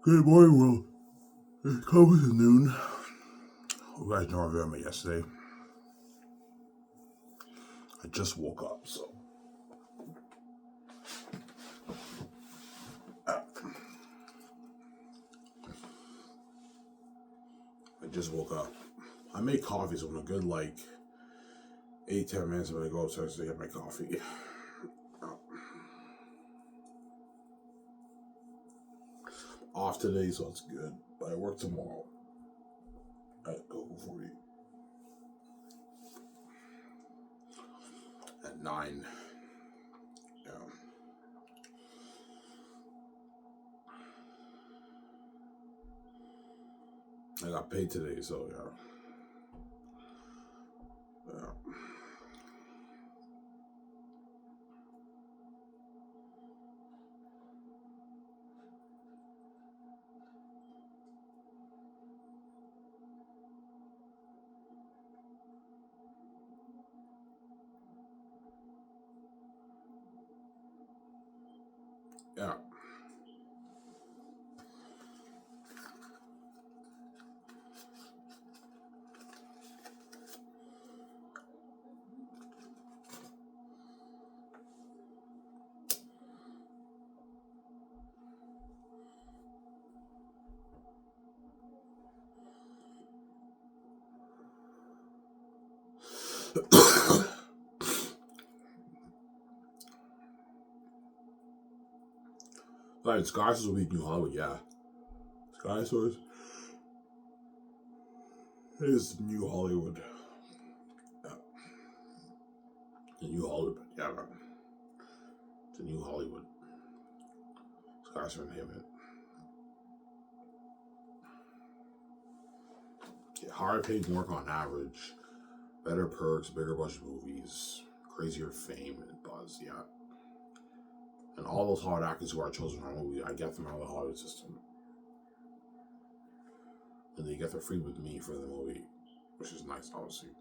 Good morning, world. It's coming to noon. You guys know I was me yesterday. I just woke up, so. I just woke up. I make coffee, so in a good, 8-10 minutes, I'm gonna go upstairs to get my coffee. Off today, so it's good. But I work tomorrow at Go 40 at 9. Yeah. I got paid today, so yeah. Yeah. Skysores will be New Hollywood, yeah. Skysores is New Hollywood. Yeah. The New Hollywood, yeah, man. The New Hollywood. Skysores and him. Yeah, higher paid work on average. Better perks, bigger budget movies, crazier fame and buzz, yeah. And all those Hollywood actors who are chosen for a movie, I get them out of the Hollywood system. And they get their free with me for the movie, which is nice, obviously.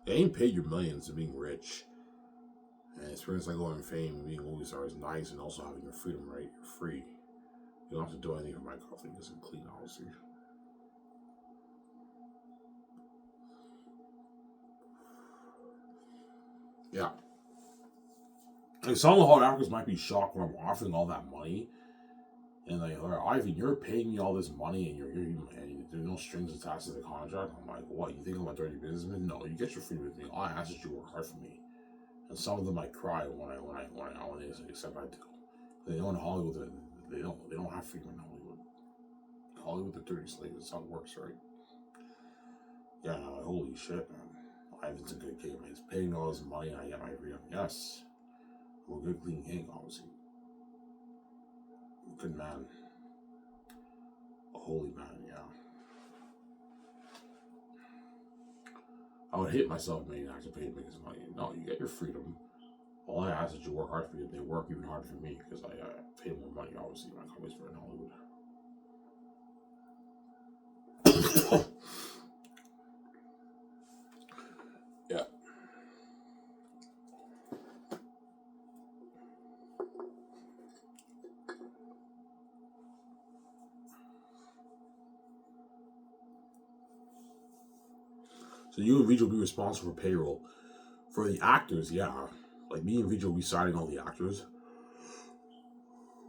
They ain't paid your millions to being rich. And experience like going fame and being a movie star is nice, and also having your freedom, right? You're free. You don't have to do anything for my coffee because it's clean, obviously. Yeah. Like some of the Hollywood actors might be shocked when I'm offering all that money. And like, all right, Ivan, you're paying me all this money and and there's no strings attached to the contract. I'm like, what? You think I'm a dirty businessman? No, you get your free with me. All I ask is you work hard for me. And some of them might cry when they accept I do. They know in Hollywood they don't have freedom in Hollywood. Hollywood, the dirty slave. That's how it works, right? Yeah, and I'm like, holy shit, man. Ivan's a good king. He's paying all this money and I get my freedom. Yes. I'm a good, clean king, obviously. A good man. A holy man, yeah. I would hate myself if I actually paid me this money. No, you get your freedom. All I ask is you work hard for you. They work even harder for me because I pay more money, obviously, when I come for in Hollywood. Yeah. So you and Vijay will be responsible for payroll. For the actors, yeah. Like me and Vijay will be signing all the actors.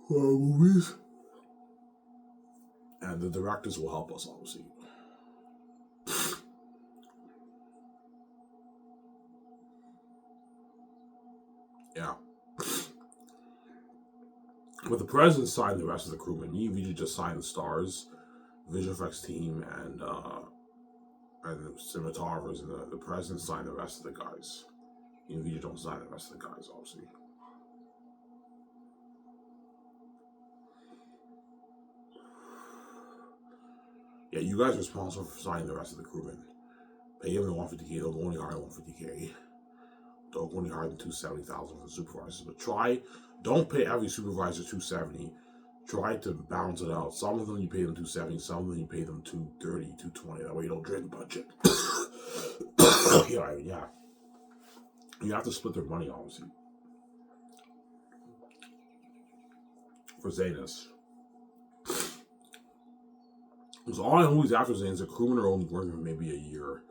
Movies. And the directors will help us, obviously. Yeah. But the president signed the rest of the crew, and me and Vijay just signed the stars, visual effects team, and the cinematographers, and the president signed the rest of the guys. Me and Vijay don't sign the rest of the guys, obviously. Yeah, you guys are responsible for signing the rest of the crewmen. Pay them the 150K, don't only hire 150K. Don't only hire them 270,000 for the supervisors. But don't pay every supervisor 270. Try to balance it out. Some of them you pay them 270, some of them you pay them 230, 220. That way you don't drain the budget. Yeah. You have to split their money, obviously. For Xanus. So all the movies after Xanus, the crewmen are only working for maybe a year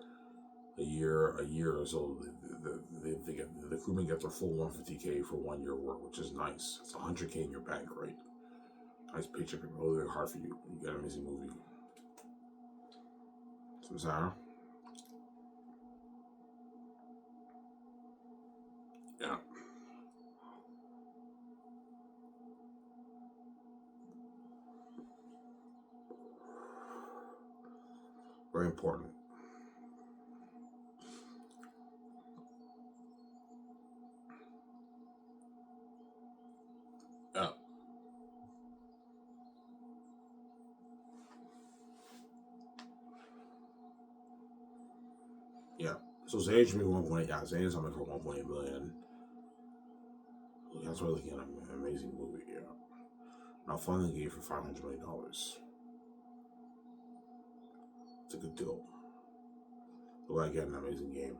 or so. The crewmen get their full 150K for 1 year work, which is nice. It's 100K in your bank, right? Nice paycheck. Really, really hard for you. You get an amazing movie. So, Sarah? Yeah. Very important. Yeah. Yeah. So Xanus made 1.8. Yeah, Xanus I'm for 1.8 million. That's why looking at an amazing movie. Yeah. Now finally gave for $500 million. It's a good deal. Look like an amazing game.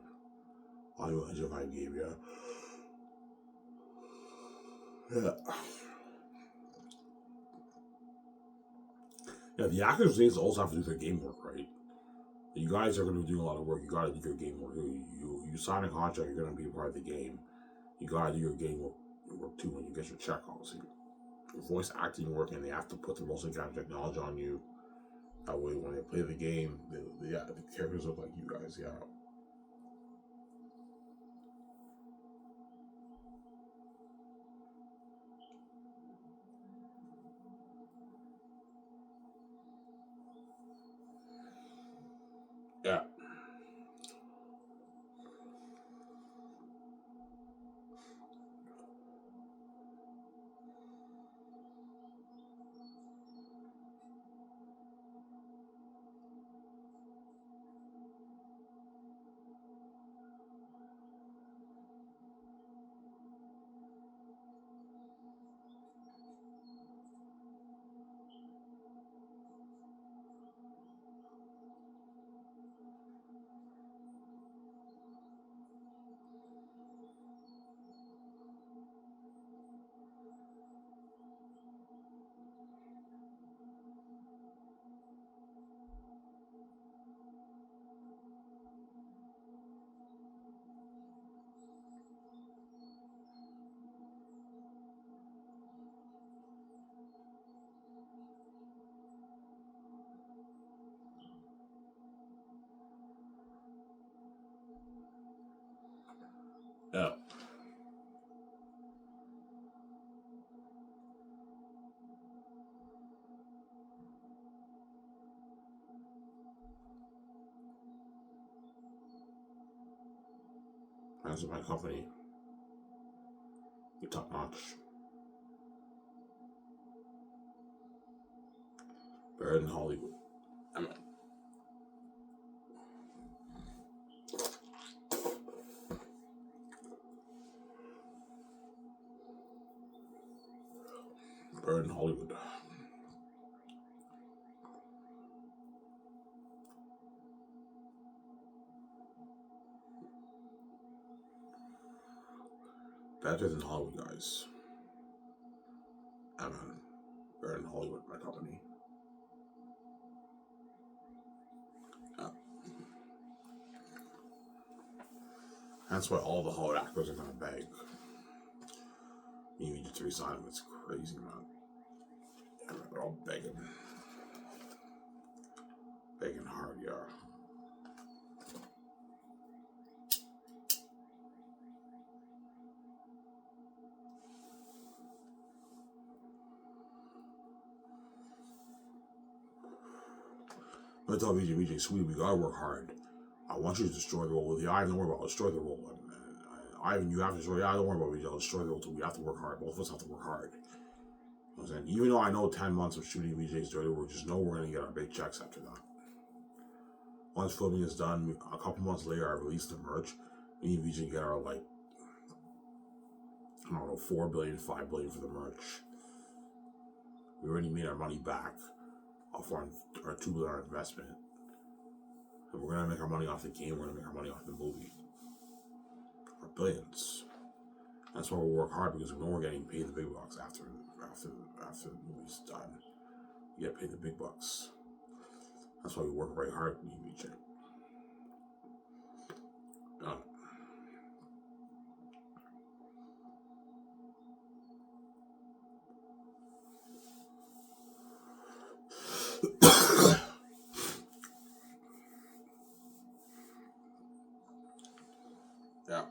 Only 105 game, yeah. Yeah. Yeah, the actors these also have to do their game work, right? You guys are going to be doing a lot of work. You got to do your game work. You sign a contract. You're going to be a part of the game. You got to do your game work too when you get your check. Obviously, your voice acting work, and they have to put the most kind of technology on you. That way, when they play the game, the characters look like you guys. Yeah, yeah, yeah. That's my company. We top notch. Better than Hollywood. I mean, better than Hollywood. Better than Hollywood, guys. I mean, better than Hollywood, my company. Yeah. That's why all the Hollywood actors are gonna beg. You need to resign them. It's crazy, man. Yeah, man, they're all begging hard, yeah. I tell VJ, sweetie, we gotta work hard. I want you to destroy the role with you. I don't worry about it. I'll destroy the role. Ivan, you have to destroy. Yeah, don't worry about VJ. I'll destroy the role too. We have to work hard. Both of us have to work hard. You know what I'm saying? Even though I know 10 months of shooting VJ's dirty work, just know we're gonna get our big checks after that. Once filming is done, a couple months later, I release the merch. Me and VJ get our like, I don't know, 4 billion, 5 billion for the merch. We already made our money back off our $2 billion investment. And we're gonna make our money off the game. We're gonna make our money off the movie. Our billions. That's why we work hard because we know we're getting paid the big bucks after the movie's done. You get paid the big bucks. That's why we work very hard with me, VJ. Yeah.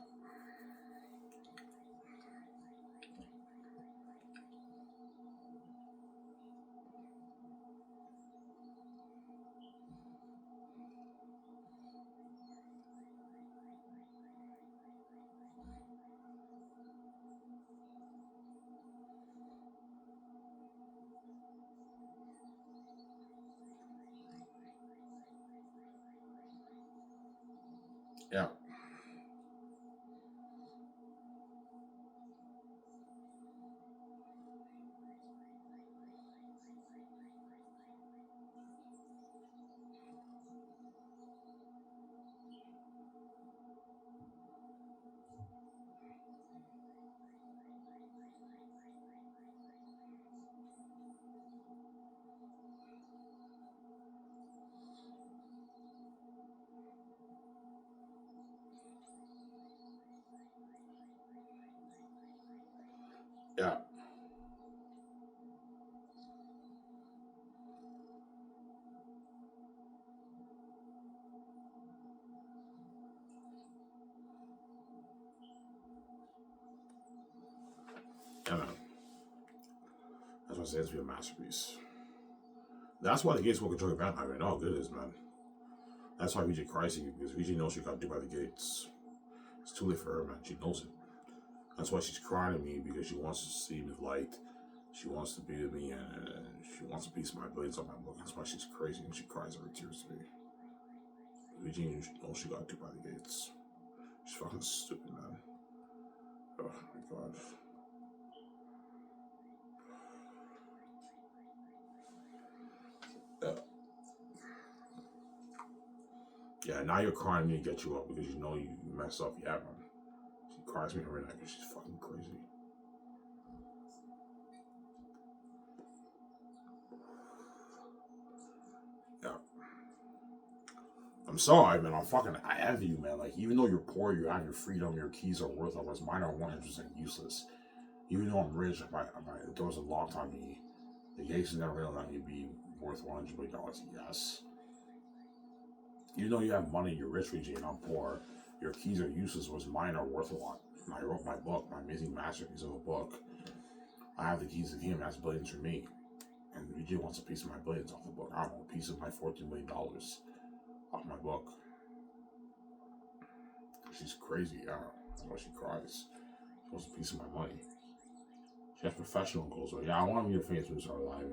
Yeah. Yeah. Yeah, man. That's why I say it's be a masterpiece. That's why the gates will control your vampire. I mean, oh, good it is, man. That's why VJ cries to you, because VJ knows she got duped by the gates. It's too late for her, man. She knows it. That's why she's crying to me, because she wants to see me light. She wants to be with me, and she wants a piece of my blades on my book. That's why she's crazy, and she cries every tears to me. VJ knows she got duped by the gates. She's fucking stupid, man. Oh my god. Yeah. Yeah, now you're crying me to get you up because you know you messed up. Yeah, man. She cries me every night because she's fucking crazy. Yeah. I'm sorry, man. I envy you, man. Like, even though you're poor, you have your freedom, your keys are worthless. Mine are 100% useless. Even though I'm rich, if the doors are locked on me, the gates are never going to let me be worth $100 million. Yes. Even though you have money, you're rich, VJ, and I'm poor, your keys are useless, whereas mine are worth a lot. And I wrote my book, my amazing masterpiece of a book. I have the keys to the kingdom, that's billions for me. And VJ wants a piece of my billions off the book. I don't know, a piece of my $14 million off my book. She's crazy, yeah. That's why she cries. She wants a piece of my money. She has professional goals, right? Yeah, I want to be a famous movies are alive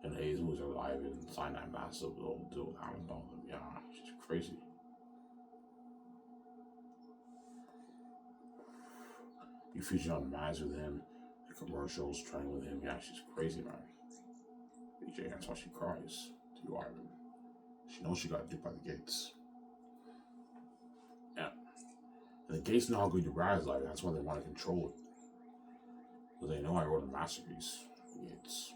and A's movies are alive and sign that massive little deal with Amazon. Yeah, she's crazy. You feature on Maz with him, the commercials, trying with him. Yeah, she's crazy, man. BJ, that's why she cries to you, Ivan. She knows she got duped by the gates. Yeah. And the gates know how good your brand is like. That's why they want to control it. Because they know I wrote a masterpiece. It's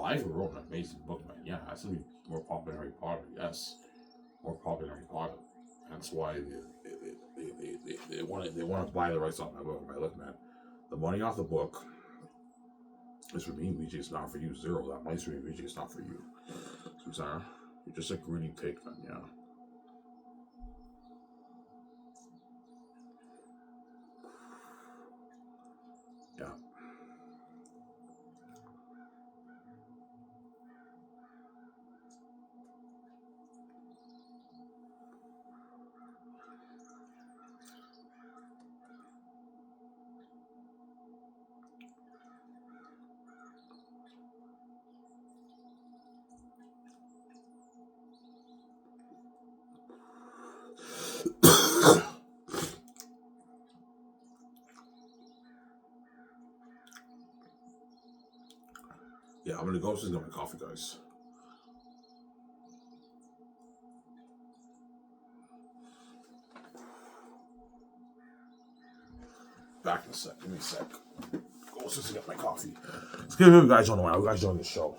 I even wrote an amazing book, man. Yeah, that's gonna be more popular than Harry Potter. Yes, more popular than Harry Potter. That's why they want to buy the rights off my book. Look, man, the money off the book is for me, VJ. It's not for you. Zero. That money's for me, VJ. It's not for you. Sometimes you're just a greedy pig, man. Yeah. Yeah. Yeah, I'm gonna go upstairs and get my coffee, guys. Back in a sec. Give me a sec. Go upstairs and get my coffee. Let's give you guys on the way. You guys join the show.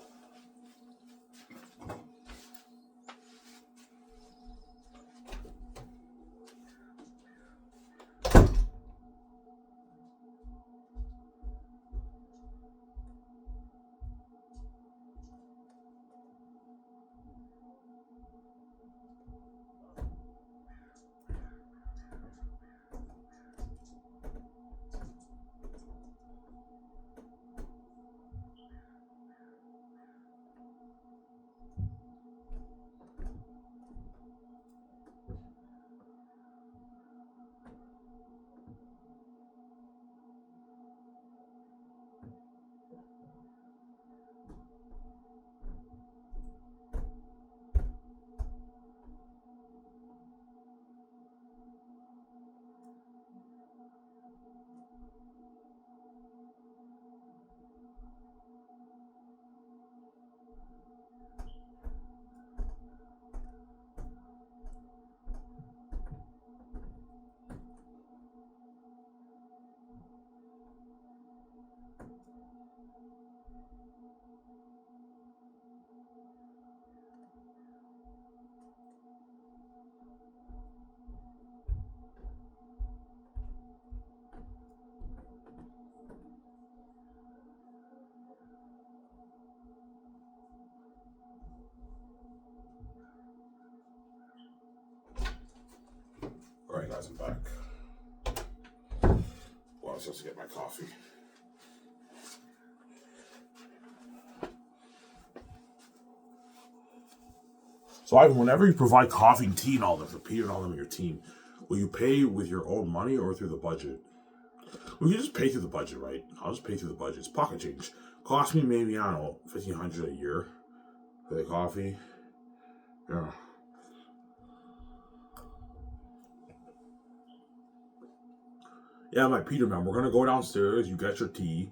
was supposed to get my coffee. So Ivan, whenever you provide coffee and tea and all that for Peter and all them in your team, will you pay with your own money or through the budget? Well, you just pay through the budget, right? I'll just pay through the budget. It's pocket change. Cost me maybe, I don't know, $1,500 a year for the coffee. Yeah. Yeah, I'm like, Peter, man, we're going to go downstairs. You get your tea.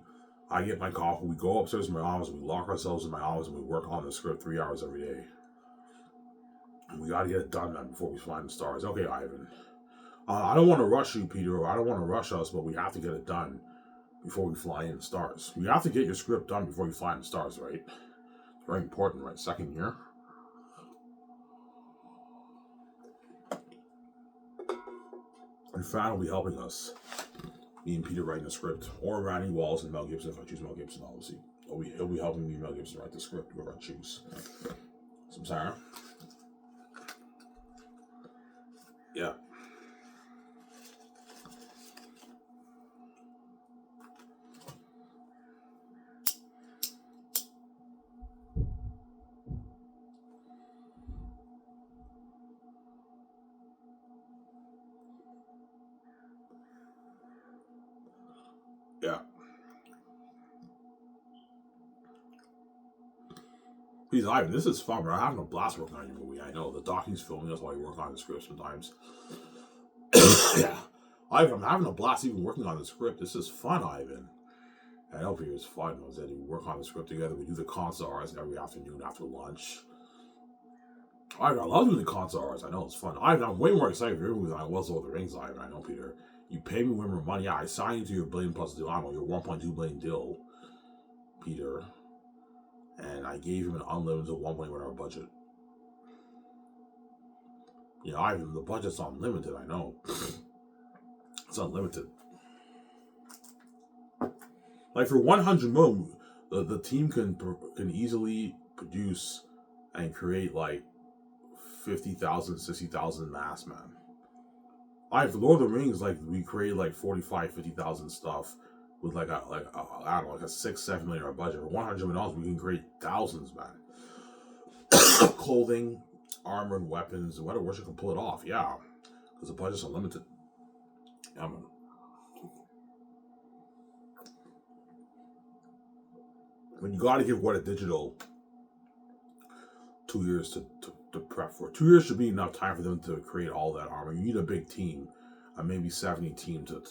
I get my coffee. We go upstairs to my office. We lock ourselves in my office and we work on the script 3 hours every day. And we got to get it done, man, before we fly in the stars. Okay, Ivan. I don't want to rush you, Peter. I don't want to rush us, but we have to get it done before we fly in the stars. We have to get your script done before you fly in the stars, right? It's very important, right? Second year. And Fran will be helping us. Me and Peter writing the script. Or Randy Walls and Mel Gibson, if I choose Mel Gibson, obviously. He'll be helping me and Mel Gibson write the script, whoever I choose. Samsara. Yeah. Yeah. Please, Ivan, this is fun, bro. I'm having a blast working on your movie. I know. The docum's filming. That's why you work on the script sometimes. Yeah. Ivan, I'm having a blast even working on the script. This is fun, Ivan. I know Peter, it's fun. We work on the script together. We do the consult hours every afternoon after lunch. Ivan, I love doing the consult hours. I know it's fun. Ivan, I'm way more excited for your movie than I was over the Rings, Ivan. I know, Peter. You pay me way more money. Yeah, I signed you to your $1 billion plus deal. I know your $1.2 billion deal, Peter. And I gave him an unlimited $1 million budget. Yeah, Ivan, the budget's unlimited, I know. It's unlimited. Like for 100 million, the team can easily produce and create like 50,000, 60,000 masks, man. For Lord of the Rings, like we created like 45, 50,000 stuff with like a I don't know, like a $6-7 million budget. For $100 million, we can create thousands, man. Clothing, armor, and weapons. What a worship can pull it off, yeah, because the budget's unlimited. Yeah, man. But you got to give What a Digital 2 years to prep for. 2 years should be enough time for them to create all that armor. You need a big team, maybe 70 team to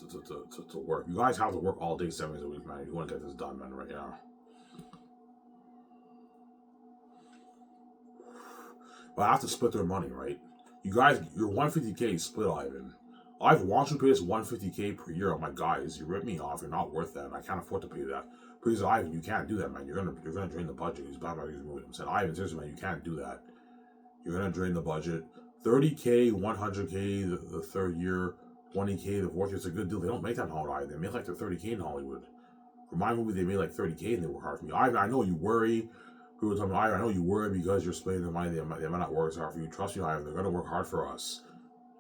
work. You guys have to work all day, 7 days a week, man. If you want to get this done, man, right now. But I have to split their money, right? You guys, your 150K split, Ivan. I've wanted to pay this 150K per year on my guys. You rip me off. You're not worth that. I can't afford to pay that. Please, Ivan, you can't do that, man. You're gonna drain the budget. He's bad about his movie. I'm saying, Ivan, seriously, man, you can't do that. You're gonna drain the budget. 30K, 100K the third year, 20K the fourth year. It's a good deal. They don't make that in Hollywood. They make like their 30K in Hollywood. For my movie, they made like 30K and they work hard for me. Ivan, I know you worry. People tell me, Ivan, I know you worry because you're splitting the money. They might not work as hard for you. Trust me, Ivan. They're gonna work hard for us.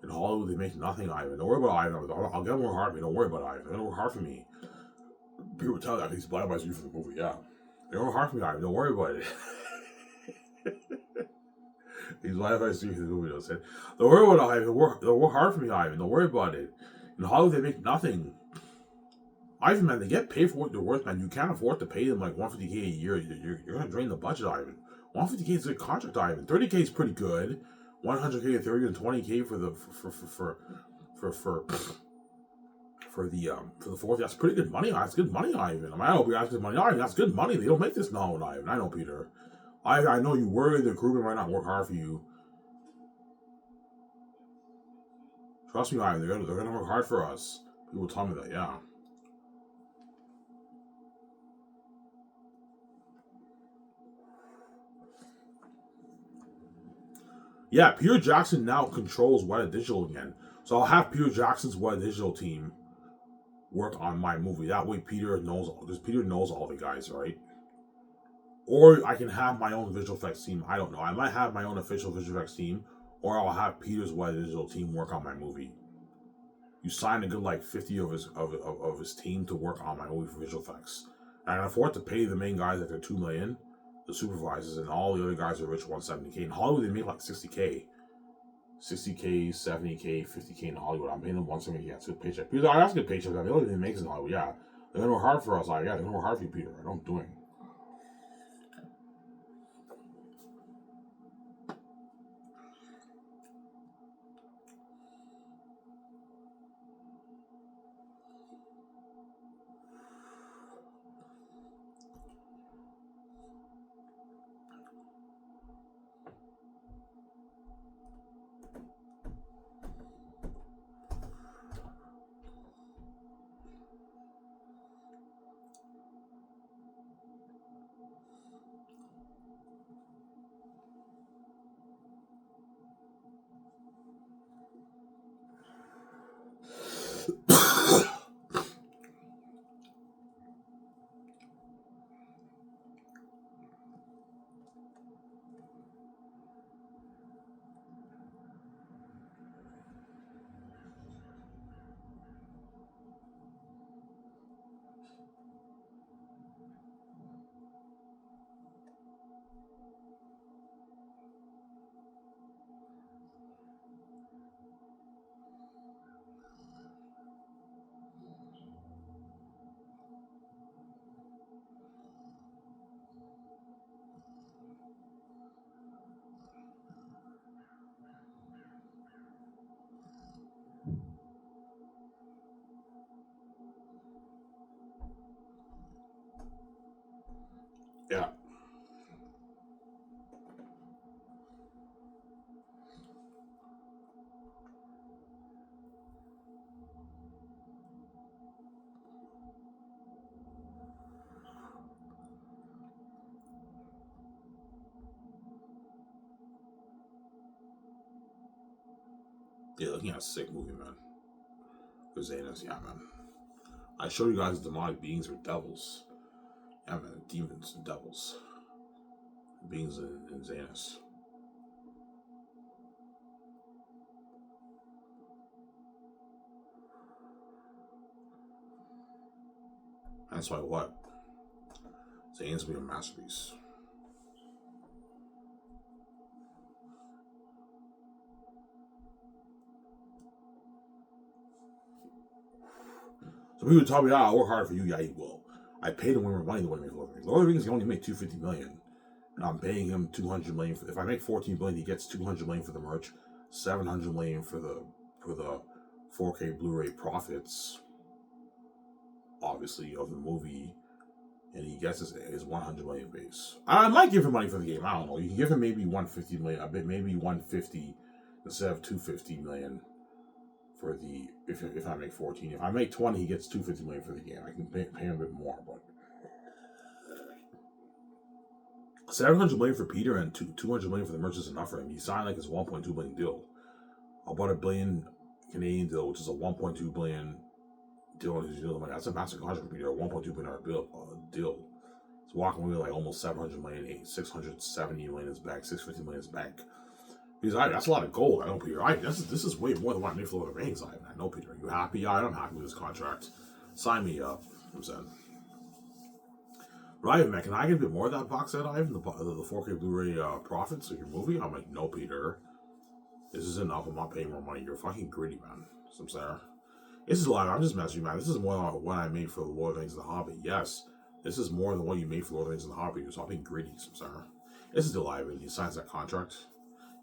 In Hollywood, they make nothing, Ivan. Don't worry about Ivan. I'll get them work hard for me. Don't worry about Ivan. They're gonna work hard for me. People tell that he's blind by you for the movie. Yeah, they're gonna work hard for me, Ivan. Don't worry about it. He's blind by you for the movie. Don't worry about Ivan. They'll work hard for me, Ivan. Don't worry about it. In Hollywood, they make nothing. Ivan, man, they get paid for what they're worth, man. You can't afford to pay them like 150K a year. You're gonna drain the budget, Ivan. 150K is a good contract, Ivan. 30K is pretty good. 100K, 30, and 20K for the fourth. That's pretty good money. That's good money, Ivan. I hope you guys good money, Ivan. That's good money. They don't make this now, Ivan. I know, Peter. I know you worry the crewman might not work hard for you. Trust me, Ivan. They're gonna work hard for us. People tell me that, yeah. Yeah, Peter Jackson now controls What a Digital again. So I'll have Peter Jackson's What a Digital team work on my movie. That way Peter knows all the guys, right? Or I can have my own visual effects team. I don't know. I might have my own official visual effects team, or I'll have Peter's What a Digital team work on my movie. you sign a good like 50 of his team to work on my movie for visual effects. And I can afford to pay the main guys like their $2 million, the supervisors, and all the other guys are rich 170K. In Hollywood, they make like 60K. 60K, 70K, 50K in Hollywood. I'm paying them 170K. That's a good paycheck. Because I ask a good paycheck. They don't even make it in Hollywood. Yeah. They're going to work hard for us. Yeah, they're going to work hard for you, Peter. I know what I'm doing. Yeah. Yeah, looking at a sick movie, man. For Xanus, yeah, man. I showed you guys demonic beings or devils. Yeah, man, demons and devils. Beings in Xanus. That's why what? Xanus will be a masterpiece. So people tell me, I'll work hard for you. Yeah, he will. I paid him more money than what he made for Lord of the Rings. Lord of the Rings can only make $250 million. And I'm paying him $200 million. If I make $14 billion, he gets $200 million for the merch, $700 million for the 4K Blu-ray profits, obviously, of the movie, and he gets his $100 million base. I might give him money for the game. I don't know. You can give him maybe $150 million. I bet maybe $150 instead of $250 million for the if I make 14. If I make 20, he gets $250 million for the game. I can pay him a bit more, but $700 million for Peter and $200 million for the merch is enough for him. He signed like his $1.2 billion deal. About $1 billion Canadian deal, which is a $1.2 billion deal on his deal. Like, that's a massive contract for Peter. A $1.2 billion deal. He's walking away with like almost $700 million, $670 million in his bank, $650 million in his bank. He's like, that's a lot of gold. I know, Peter. This is way more than what I made for Lord of the Rings. I know, Peter. Are you happy? Yeah, I'm happy with this contract. Sign me up. I'm saying. Right, man, can I get a bit more of that box set, Ivan? The 4K Blu-ray profits of your movie? I'm like, no, Peter. This is enough. I'm not paying more money. You're fucking greedy, man. I'm sorry. This is a lot. I'm just messing with you, man. This is more than what I made for the Lord of the Rings and the Hobbit. Yes, this is more than what you made for Lord of the Rings and the Hobbit. You're stopping greedy, I'm sorry. This is still Ivan. He signs that contract.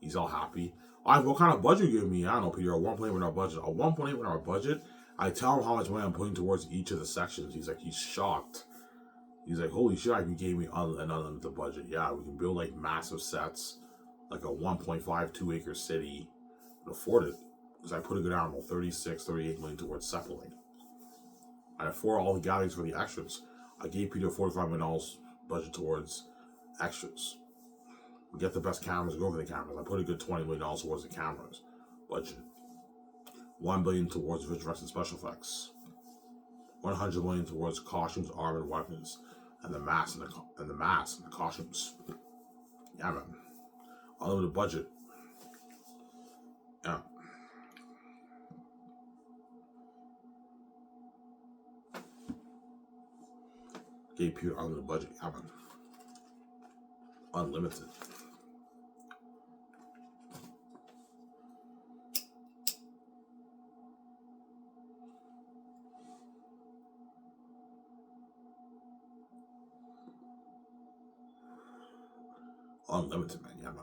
He's all happy. What kind of budget you give me? I don't know, Peter. A 1.8 with our budget. A 1.8 with our budget. I tell him how much money I'm putting towards each of the sections. He's like, he's shocked. He's like, holy shit, you gave me an unlimited budget. Yeah, we can build like massive sets, like a 1.52 acre city, and afford it. Because I put a good animal, 36, 38 million towards set building. I afford all the galleries for the extras. I gave Peter $45 million budget towards extras. We get the best cameras, go for the cameras. I put a good $20 million towards the cameras budget. $1 billion towards visual effects and special effects. $100 million towards costumes, armor, and weapons, and the mask and the costumes. Yeah, man. Unlimited budget. Yeah. Gave Peter unlimited budget. Yeah, man. Unlimited. Unlimited, man. Yeah, man.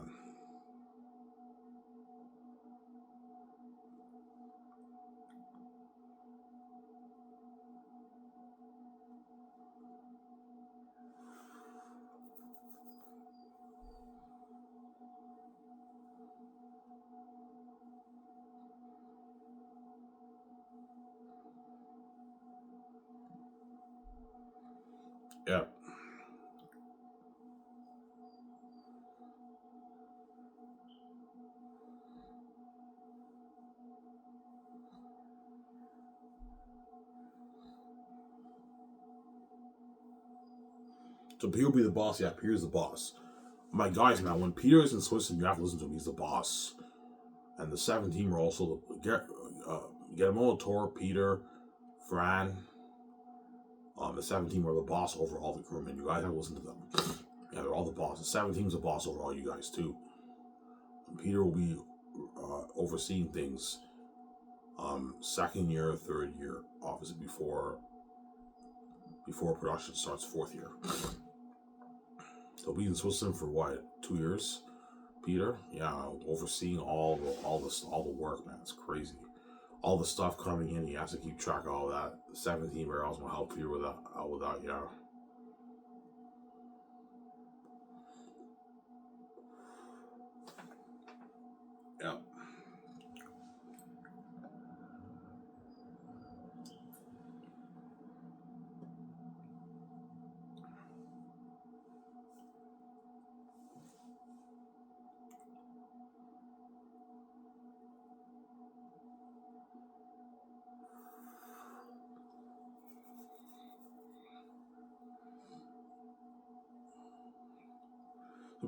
Yeah. So Peter will be the boss. Yeah, Peter's the boss. My guys, man, when Peter is in Switzerland, you have to listen to him. He's the boss. And the 17 were also Guillermo, Tor, Peter, Fran. The 17 were the boss over all the crewmen. You guys have to listen to them. Yeah, they're all the boss. The 17's the boss over all you guys too. And Peter will be overseeing things. Second year, third year, obviously before production starts. Fourth year. He'll be in Switzerland for what? 2 years. Peter, yeah, overseeing all the work, man. It's crazy. All the stuff coming in, he has to keep track of all that. 17 barrels will help Peter with that. Yeah. Yeah.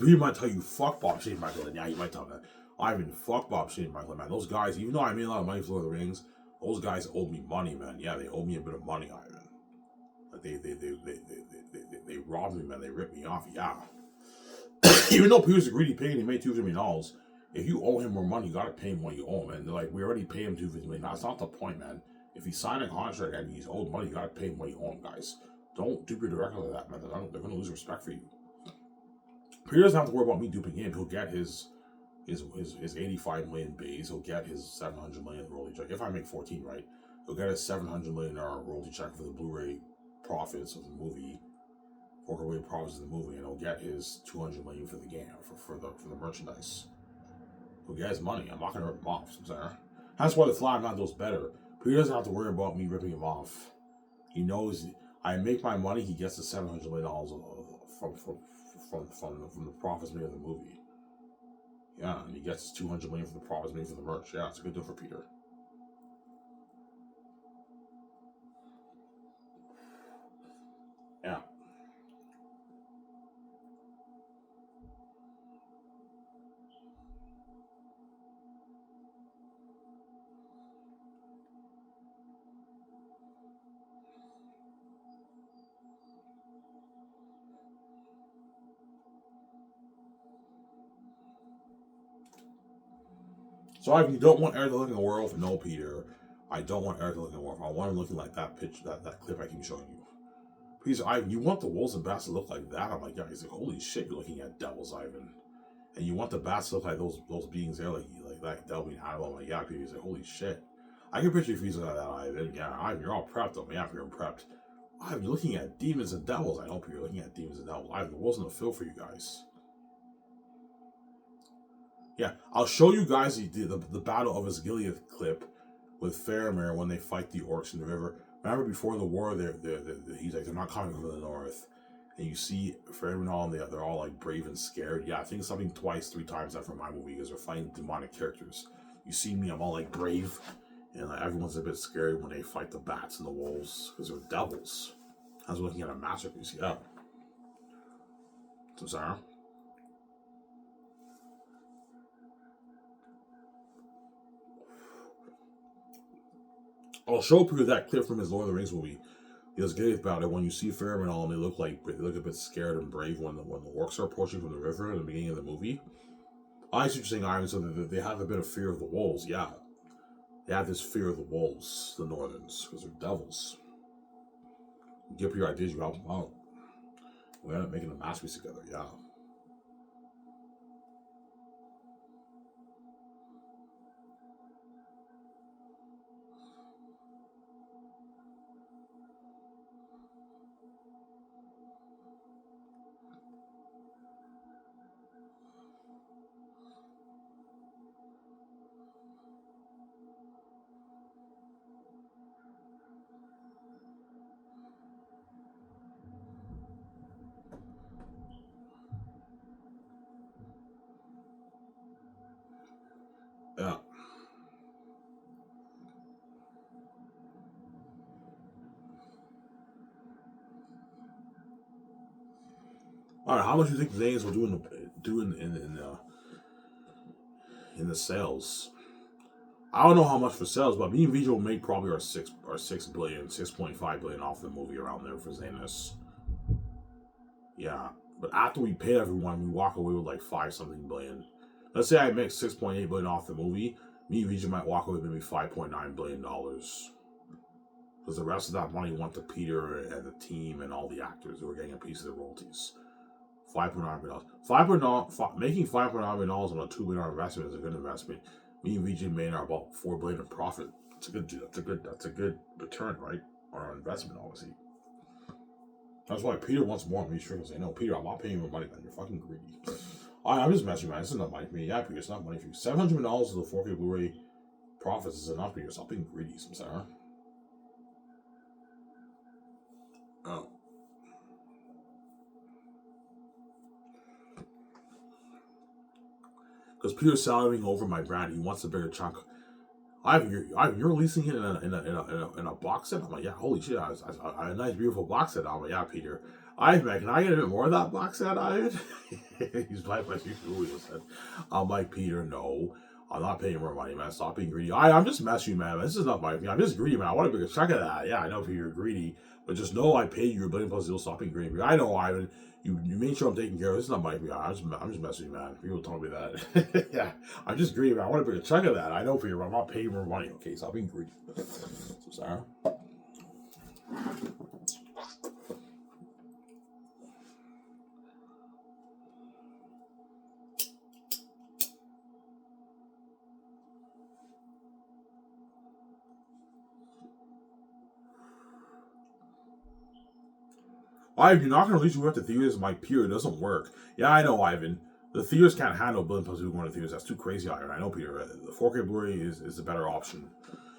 He might tell you, fuck Bob Shane Michael. And yeah, he might tell that. Ivan, fuck Bob Shane Michael, man. Those guys, even though I made a lot of money for Lord of the Rings, those guys owed me money, man. Yeah, they owe me a bit of money, Ivan. Like they robbed me, man. They ripped me off. Yeah. Even though Peter's a greedy pig and he made $250 million, if you owe him more money, you gotta pay him what you owe him. And they're like, we already paid him $250 million. That's not the point, man. If he signed a contract and he's owed money, you gotta pay him what you owe him, guys. Don't dupe your director like that, man. They're gonna lose respect for you. Peter doesn't have to worry about me duping him. He'll get his 85 million base. He'll get his 700 million royalty check. If I make 14, right, he'll get his 700 million royalty check for the Blu-ray profits of the movie, for Blu-ray profits of the movie, and he'll get his 200 million for the game, for the merchandise. He'll get his money. I'm not gonna rip him off. That's why the Fly Man does better. Peter doesn't have to worry about me ripping him off. He knows I make my money. He gets the $700 million from the profits made of the movie. Yeah, and he gets his 200 million from the profits made from the merch. Yeah, it's a good deal for Peter. Yeah. So if you don't want Eric to look in the werewolf, no, Peter. I don't want Eric to look in the werewolf. I want him looking like that pitch, that clip I keep showing you. Please, Ivan, you want the wolves and bats to look like that? I'm like, yeah. He's like, holy shit, you're looking at devils, Ivan. And you want the bats to look like those beings there, like that devil being animal. I'm like, yeah, Peter. He's like, holy shit. I can picture you like that, Ivan. Yeah, Ivan, you're all prepped. I'm yeah, you're prepped. Ivan, you're looking at demons and devils. I know, Peter, you're looking at demons and devils. Ivan, the wasn't a fill for you guys. Yeah, I'll show you guys the Battle of Osgiliath clip with Faramir when they fight the orcs in the river. Remember before the war, he's like, they're not coming from the north. And you see Faramir and all, and they're all like brave and scared. Yeah, I think something twice, 3 times that from my movie because they're fighting demonic characters. You see me, I'm all like brave, and like everyone's a bit scared when they fight the bats and the wolves because they're devils. I was looking at a masterpiece, yeah. So, Sarah? I'll show you that clip from his Lord of the Rings movie He was good about it. When you see Fairman all, and they look a bit scared and brave when the orcs are approaching from the river in the beginning of the movie. I see what you're saying, Ivan. So they have a bit of fear of the wolves. Yeah, they have this fear of the wolves, the Northerns, because they're devils. You give your ideas, you help them out. We end up making a masterpiece together. Yeah. Yeah. All right. How much do you think Xanus will do in the sales? I don't know how much for sales, but me and Vijay will make probably our 6 billion, 6.5 billion off the movie around there for Xanus. Yeah. But after we pay everyone, we walk away with like 5 something billion. Let's say I make 6.8 billion off the movie. Me and Vijay might walk away with maybe $5.9 billion. Because the rest of that money went to Peter and the team and all the actors who were getting a piece of the royalties. $5.9 billion. Making $5.9 billion on a $2 billion investment is a good investment. Me and VJ made are about $4 billion in profit. That's a good return, right? On our investment, obviously. That's why Peter wants more. Me sure to say, no, Peter, I'm not paying you more money, man. You're fucking greedy. I'm just messing, man. This is not money for me. Yeah, Peter, it's not money for you. $700 of the 4K Blu-ray profits is enough, Peter. Stop being greedy, Samsara. Oh. Because Peter's salivating over my brand. He wants a bigger chunk. You're leasing it in a box set? I'm like, yeah, holy shit, a nice, beautiful box set. I'm like, yeah, Peter. Man, can I get a bit more of that box set, Ivan? He's like, I'm like, Peter, no. I'm not paying more money, man. Stop being greedy. I'm just messing you, man. This is not my thing. I'm just greedy, man. I want a bigger chunk of that. Yeah, I know, Peter, you're greedy. But just know I paid you $1 billion+. You'll stop being greedy. I know, Ivan. You made sure I'm taking care of this. Is not my thing. I'm just messing with you, man. People told me that. Yeah, I'm just greedy, man. I want a bigger chunk of that. I know, Peter, but I'm not paying more money. Okay, stop being greedy. So sorry. Ivan, you're not going to release movie at the theaters. My Peter, it doesn't work. Yeah, I know, Ivan. The theaters can't handle $1 billion+ people going to theaters. That's too crazy, Ivan. I know, Peter. The 4K Blu-ray is a better option.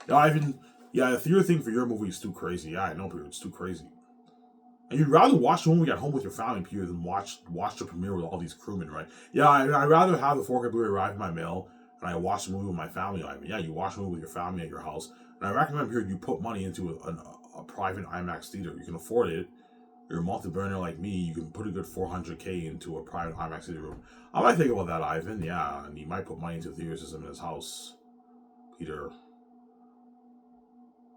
Yeah, Ivan. Yeah, the theater thing for your movie is too crazy. Yeah, I know, Peter. It's too crazy. And you'd rather watch the movie at home with your family, Peter, than watch the premiere with all these crewmen, right? Yeah, I'd rather have the 4K Blu-ray arrive in my mail and I watch the movie with my family. Ivan. Yeah, you watch the movie with your family at your house. And I recommend, Peter, you put money into a private IMAX theater. You can afford it. You're a multi-burner like me, you can put a good $400K into a private IMAX theater room. I might think about that, Ivan. Yeah, and he might put money into the theater system in his house, Peter.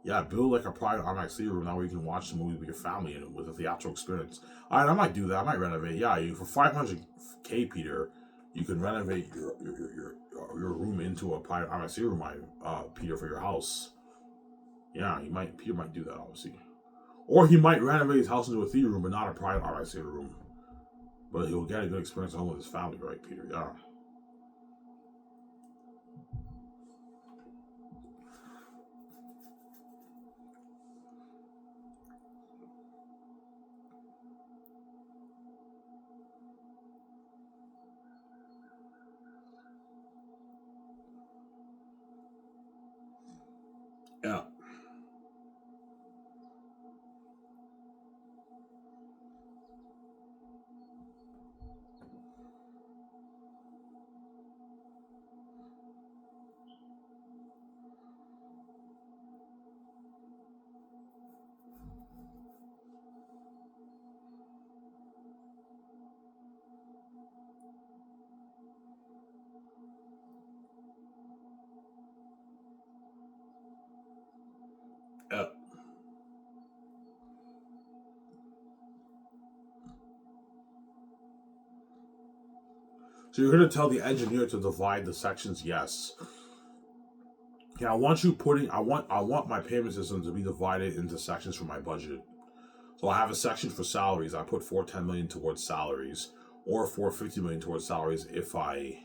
Yeah, build like a private IMAX theater room that way you can watch the movie with your family and with a theatrical experience. I might do that. I might renovate. Yeah, for $500K, Peter, you can renovate your room into a private IMAX theater room, Peter, for your house. Yeah, Peter might do that, obviously. Or he might renovate his house into a theater room, but not a private IMAX theater room. But he'll get a good experience at home with his family, right, Peter? Yeah. Yeah. So you're going to tell the engineer to divide the sections? Yes. Yeah, I want my payment system to be divided into sections for my budget. So I have a section for salaries. I put 410 million towards salaries, or 450 million towards salaries if I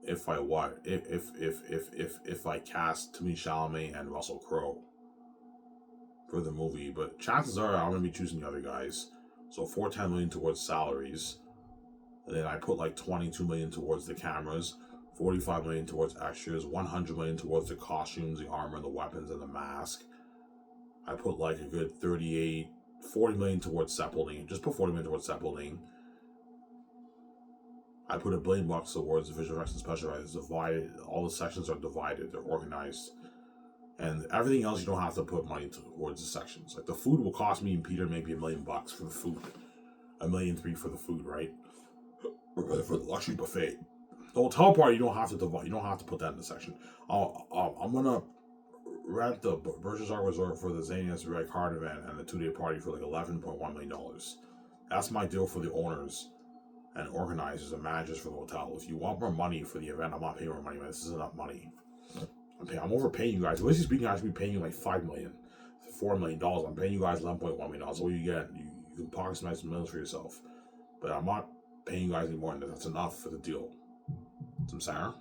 cast Timothée Chalamet and Russell Crowe for the movie. But chances are I'm gonna be choosing the other guys. So 410 million towards salaries. And then I put like 22 million towards the cameras, 45 million towards extras, 100 million towards the costumes, the armor, the weapons, and the mask. I put like a good 40 million towards set building. Just put 40 million towards set building. I put $1 billion towards the visual effects and special effects. Divided. All the sections are divided. They're organized. And everything else, you don't have to put money towards the sections. Like the food will cost me and Peter maybe $1 million for the food. $1.3 million for the food, right? For the luxury buffet. The hotel party, you don't have to divide. You don't have to put that in the section. I'm gonna rent the Berkshire Resort for the Xanus Red Card event and the 2-day party for like $11.1 million. That's my deal for the owners and organizers and managers for the hotel. If you want more money for the event, I'm not paying more money, man. This is enough money. I'm overpaying you guys. Basically speaking, I should be paying you like $5 million, $4 million. I'm paying you guys $11.1 million. That's what you get. You can pocket some millions for yourself. But I'm not paying you guys any more than that. That's enough for the deal. Some Sarah.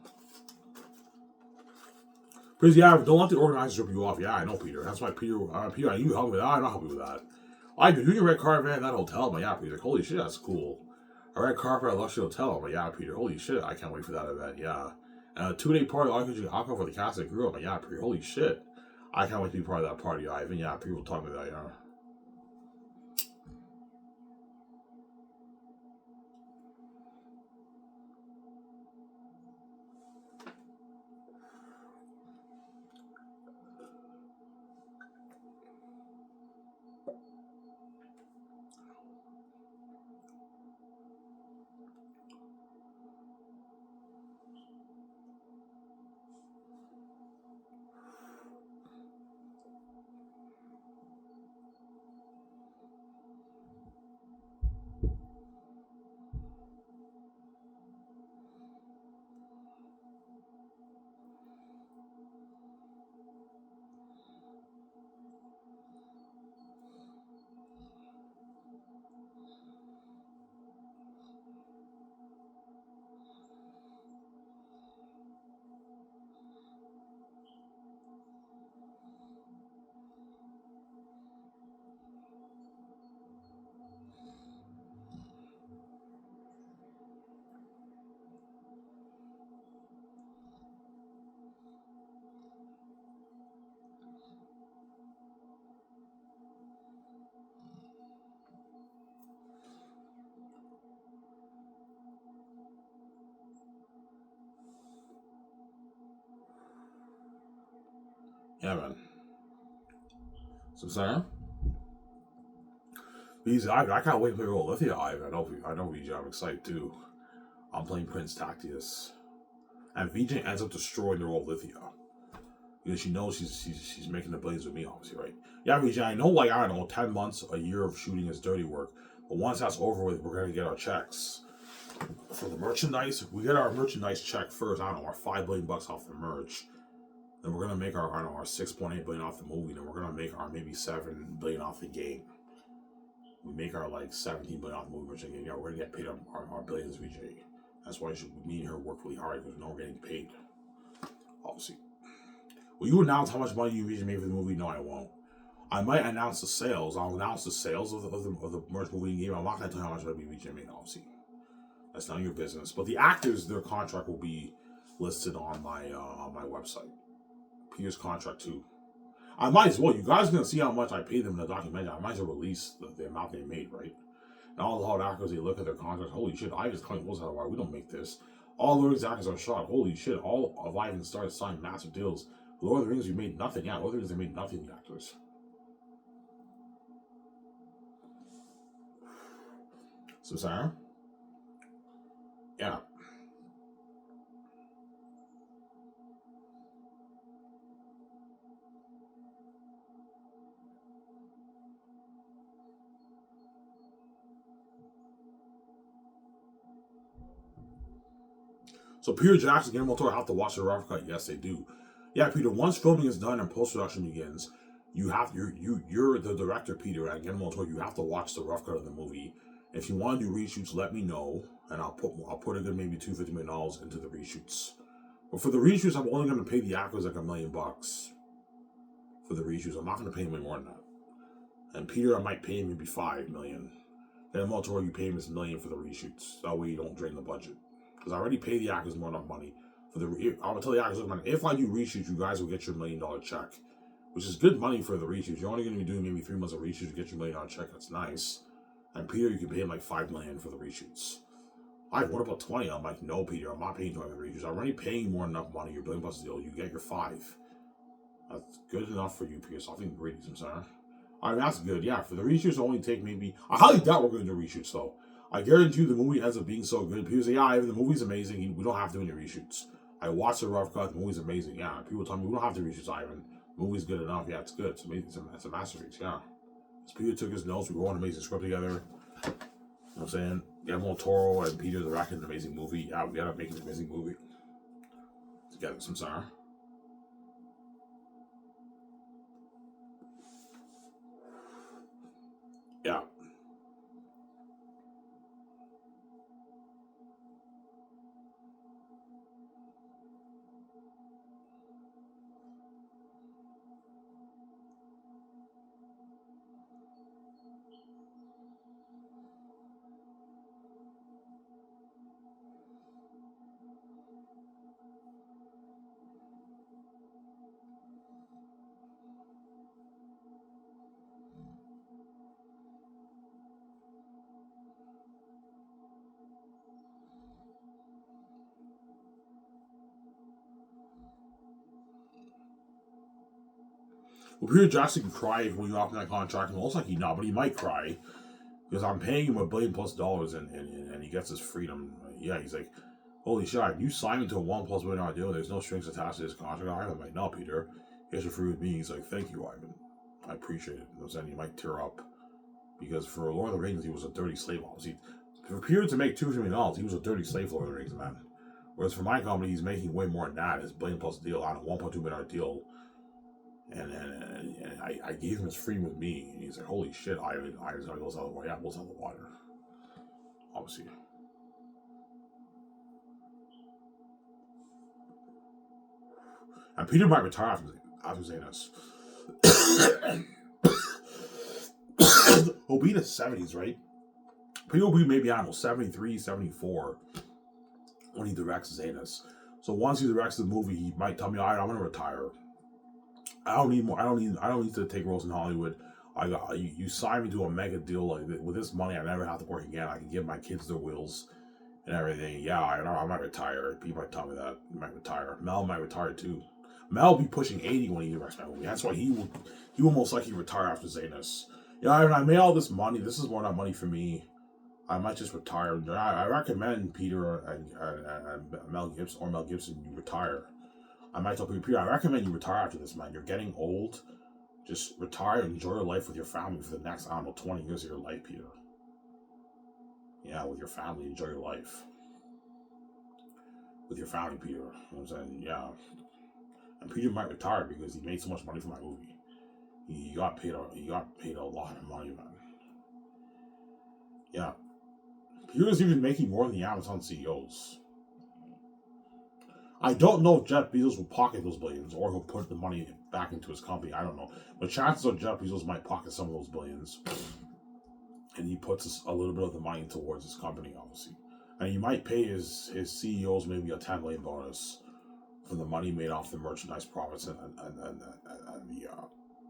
Because yeah, don't let the organizers rip you off. Yeah, I know, Peter. That's why Peter, you help me with that. I'm not helping with that. I do your red carpet at that hotel, but yeah, Peter. Holy shit, that's cool. A red carpet at Luxury Hotel, but yeah, Peter. Holy shit, I can't wait for that event. Yeah, and a 2-day party. I could alcohol for the cast that grew up. But yeah, Peter. Holy shit, I can't wait to be part of that party, Ivan. Yeah, Peter will talk about that. Yeah. Yeah, man. So Sarah. I can't wait to play Olivia. I know VJ. I'm excited too. I'm playing Prince Tactius, and VJ ends up destroying the role of Lithia because she knows she's making the blades with me, obviously, right? Yeah, VJ. I know, like I don't know, 10 months, a year of shooting is dirty work, but once that's over with, we're gonna get our checks for the merchandise. We get our merchandise check first. I don't know, our $5 billion off the merch. Then we're gonna make our 6.8 billion off the movie. Then we're gonna make our maybe 7 billion off the game. We make our like 17 billion off the movie merch game. Yeah, we're gonna get paid our billions, VJ. That's why me and her work really hard because we know we're getting paid. Obviously. Will you announce how much money you VJ made for the movie? No, I won't. I might announce the sales. I'll announce the sales of the merch movie game. I'm not gonna tell you how much money VJ made, obviously. That's none of your business. But the actors, their contract will be listed on my website. Peter's contract too. I might as well. You guys are gonna see how much I paid them in the documentary. I might as well release the amount they made, right? And all the hard actors, they look at their contracts. Holy shit, Ivan's coming close out of why we don't make this. All the actors are shocked. Holy shit, all of Ivan started signing massive deals. Lord of the Rings, we made nothing. Yeah, Lord of the Rings, they made nothing, the actors. So, Sarah? Yeah. So Peter Jackson and Guillermo del Toro have to watch the rough cut. Yes, they do. Yeah, Peter. Once filming is done and post production begins, you're the director, Peter, and Guillermo del Toro. You have to watch the rough cut of the movie. If you want to do reshoots, let me know, and I'll put a good maybe $250 million into the reshoots. But for the reshoots, I'm only going to pay the actors like $1 million for the reshoots. I'm not going to pay them any more than that. And Peter, I might pay him maybe $5 million. Then Del Toro, you pay him $1 million for the reshoots. That way you don't drain the budget. Because I already pay the actors more enough money. I'm gonna tell the actors, look, man, if I do reshoots, you guys will get your $1 million check, which is good money for the reshoots. You're only going to be doing maybe 3 months of reshoots to get your $1 million check. That's nice. And Peter, you can pay him like $5 million for the reshoots. What about 20? I'm like, no, Peter, I'm not paying 20 for the reshoots. I'm already paying more than enough money. You're $1 billion deal. You get your 5. That's good enough for you, Peter. So I think greedy, I'm sorry. That's good. Yeah, for the reshoots, only take maybe. I highly doubt we're going to do reshoots though. I guarantee you, the movie ends up being so good. People say, "Yeah, Ivan, the movie's amazing. We don't have to do any reshoots." I watched the rough cut. The movie's amazing. Yeah, people tell me we don't have to reshoots, Ivan. The movie's good enough. Yeah, it's good. It's amazing. It's a masterpiece. Yeah. Peter took his notes. We wrote an amazing script together. You know what I'm saying? Guillermo del Toro and Peter directed an amazing movie. Yeah, we gotta make an amazing movie together. I'm sorry. Yeah. Well, Peter Jackson can cry when you open that contract, and it looks like he's not, but he might cry because I'm paying him $1 billion plus and he gets his freedom. Yeah, he's like, holy shit, you signed me to a $1+ billion deal. There's no strings attached to this contract. I'm like, no, Peter, here's your free with me. He's like, thank you, Ivan. I appreciate it. And then he might tear up because for Lord of the Rings, he was a dirty slave. Obviously, for Peter to make $2 million, he was a dirty slave for Lord of the Rings, man. Whereas for my company, he's making way more than that. His $1 billion plus deal on a $1.2 million deal. And I gave him his freedom with me. And he's like, holy shit, Ivan's gonna go out the water. Yeah, goes out the water. Obviously. And Peter might retire after Xanus. He'll be in his 70s, right? Peter will be maybe, I don't know, 73, 74 when he directs Xanus. So once he directs the movie, he might tell me, all right, I'm gonna retire. I don't need to take roles in Hollywood. You signed me to a mega deal like this. With this money, I never have to work again. I can give my kids their wills and everything. Yeah, I might retire. People might tell me that. He might retire. Mel might retire too. Mel will be pushing 80 when he directs my movie. That's why he will most likely retire after Xanus. You know, I made all this money. This is more not money for me. I might just retire. I recommend Peter and Mel Gibson, you retire. I might tell Peter, I recommend you retire after this, man. You're getting old. Just retire and enjoy your life with your family for the next, 20 years of your life, Peter. Yeah, with your family, enjoy your life. With your family, Peter. You know what I'm saying? Yeah. And Peter might retire because he made so much money for my movie. He got paid a lot of money, man. Yeah. Peter's even making more than the Amazon CEOs. I don't know if Jeff Bezos will pocket those billions or he'll put the money back into his company. I don't know. But chances are Jeff Bezos might pocket some of those billions. And he puts a little bit of the money towards his company, obviously. And he might pay his CEOs maybe a $10 million bonus from the money made off the merchandise profits and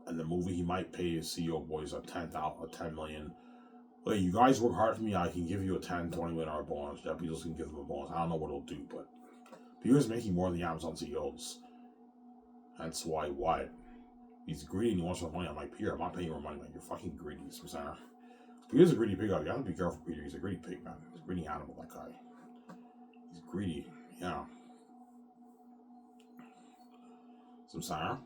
the movie. He might pay his CEO boys a $10 million. Hey, you guys work hard for me. I can give you a $10, $20 million bonus. Jeff Bezos can give them a bonus. I don't know what he'll do, but Peter's making more than the Amazon CEOs. That's why what? He's greedy and he wants more money. I'm like, Peter, I'm not paying you more money, man. You're fucking greedy, Susanna. Peter's a greedy pig. You have to be careful, Peter. He's a greedy pig, man. He's a greedy animal, that guy. He's greedy. Yeah. Susanna.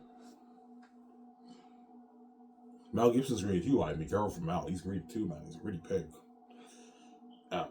Mel Gibson's greedy too. I'd be careful for Mel. He's greedy too, man. He's a greedy pig. Yeah.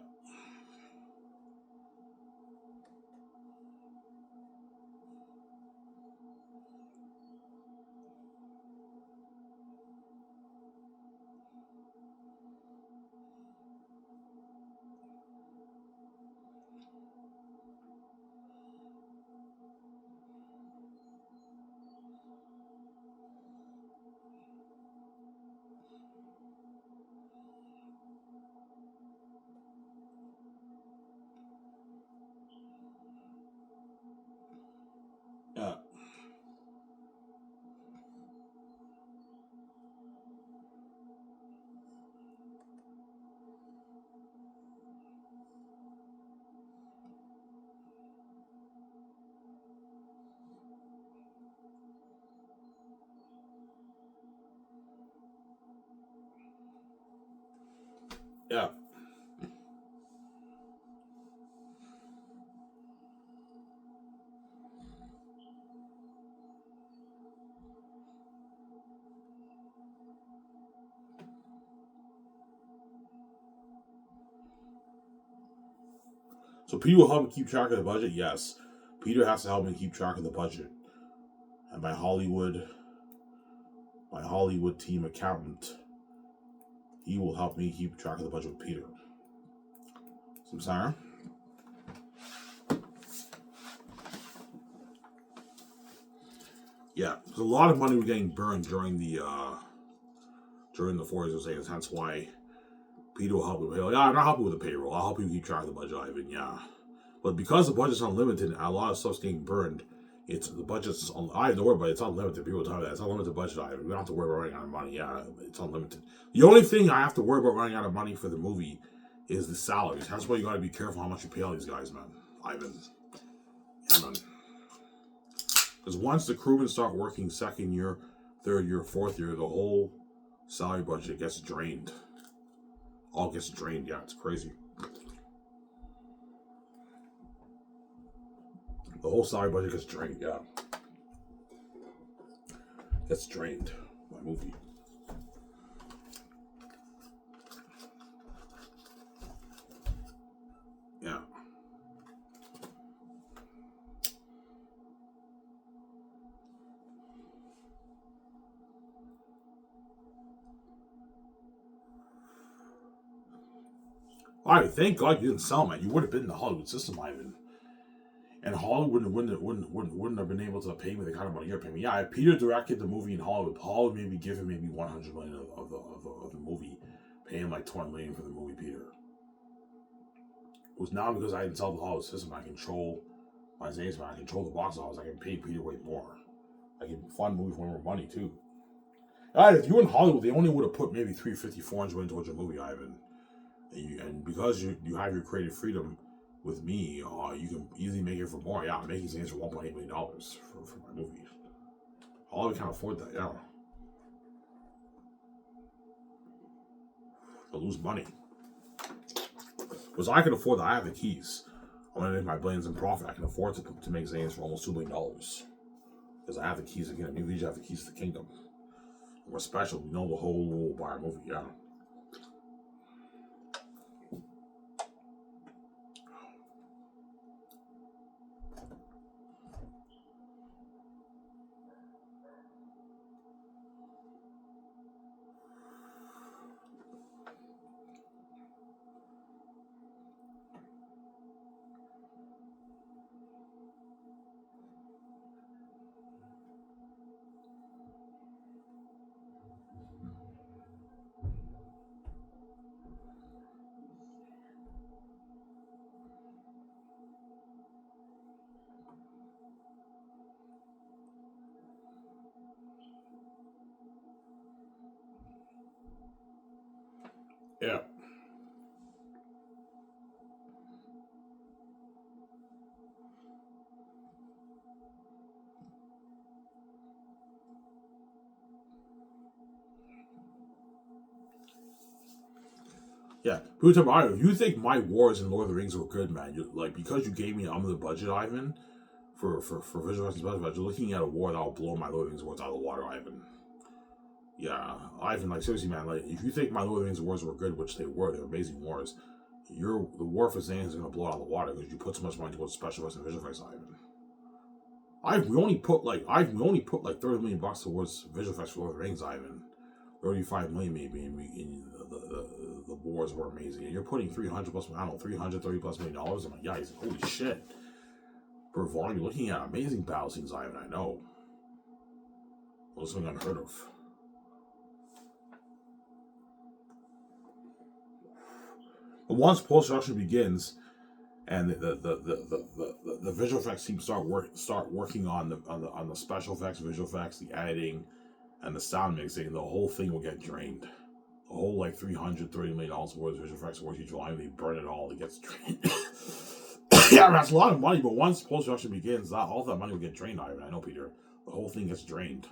Yeah. So Peter will help me keep track of the budget? Yes. Peter has to help me keep track of the budget. And my Hollywood team accountant, he will help me keep track of the budget with Peter. Samsara? Yeah, there's a lot of money was getting burned during the 40s or saying. That's why Peter will help me with payroll. Yeah, I'm not helping with the payroll. I'll help you keep track of the budget, Ivan. Yeah, but because the budget's unlimited, and a lot of stuff's getting burned. It's the budget's. I have to worry about it. It's unlimited. People tell me that it's unlimited budget, Ivan. We don't have to worry about running out of money. Yeah, it's unlimited. The only thing I have to worry about running out of money for the movie is the salaries. That's why you got to be careful how much you pay all these guys, man. Ivan. Yeah, man. Because once the crewmen start working second year, third year, fourth year, the whole salary budget gets drained. All gets drained. Yeah, it's crazy. The whole salary budget gets drained. Yeah, gets drained. My movie. Yeah. All right, thank God you didn't sell, man. You would have been in the Hollywood system, Ivan. And Hollywood wouldn't have been able to pay me the kind of money you're paying me. Yeah, if Peter directed the movie in Hollywood, Hollywood maybe give him maybe $100 million of the movie, pay him like $20 million for the movie. Peter. It was now because I didn't sell the Hollywood system. I control my Xanus, I control the box office. I can pay Peter way more. I can fund movies for more money too. All right, if you were in Hollywood, they only would have put maybe $350, $400 million towards your movie, Ivan. And because you have your creative freedom with me, you can easily make it for more. Yeah, I'm making things for $1.8 million for my movie. Hollywood can't afford that. Yeah, they'll lose money. Because I can afford that. I have the keys. I'm gonna make my billions in profit. I can afford to make Xanus for almost $2 million because I have the keys to the kingdom. You have the keys to the kingdom. We're special. We know the whole by our movie. Yeah. Yeah. Yeah. People tell me, if you think my wars in Lord of the Rings were good, man, because you gave me the budget, Ivan, for visual effects, you're looking at a war that'll blow my Lord of the Rings wars out of the water, Ivan. Yeah, Ivan, like seriously, man, like if you think my Lord of the Rings wars were good, which they were amazing wars, the war for Xanus is gonna blow out of the water because you put so much money towards special effects and visual effects, Ivan. We only put like $30 million towards visual effects for Lord of the Rings, Ivan. 35 million maybe, and the wars were amazing. And you're putting 300 plus, I don't know, 330 plus $1 million. I'm like, guys, holy shit. Per volume, you're looking at amazing battle scenes, Ivan. I know. Well, something unheard of. But once post production begins, and the visual effects team start working on the special effects, visual effects, the editing, and the sound mixing, the whole thing will get drained. The whole like $330 million worth of visual effects worth each volume, they burn it all, it gets drained. Yeah, that's a lot of money, but once post production begins, all that money will get drained, Ivan. I know, Peter. The whole thing gets drained.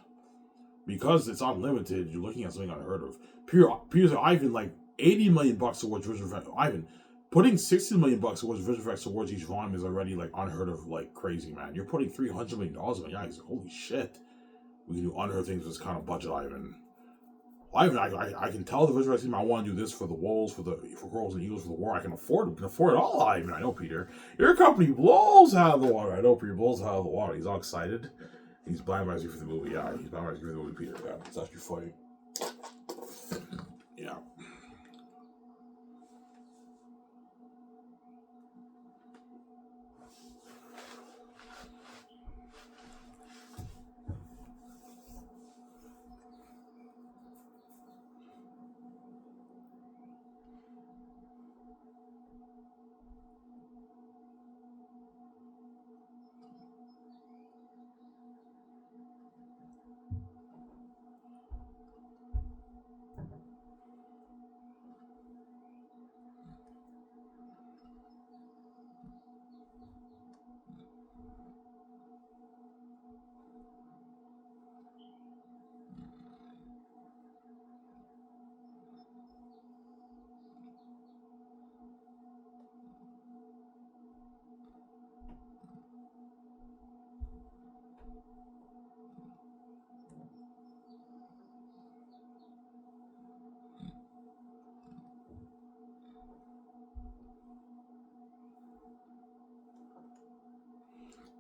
Because it's unlimited, you're looking at something unheard of. Peter, Ivan, like, $80 million towards visual effects. Ivan, putting $60 million towards visual effects towards each volume is already like unheard of, like crazy, man. You're putting $300 million on. Yeah, he's like, holy shit. We can do unheard things with this kind of budget, Ivan. Ivan, I can tell the visual effects team I want to do this for the Wolves, for Girls and Eagles, for the War. I can afford it. We can afford it all, Ivan. I know, Peter. Your company blows out of the water. I know, Peter blows out of the water. He's all excited. He's blind you for the movie. Yeah, he's blind you for the movie, Peter. Yeah, it's actually funny. Yeah.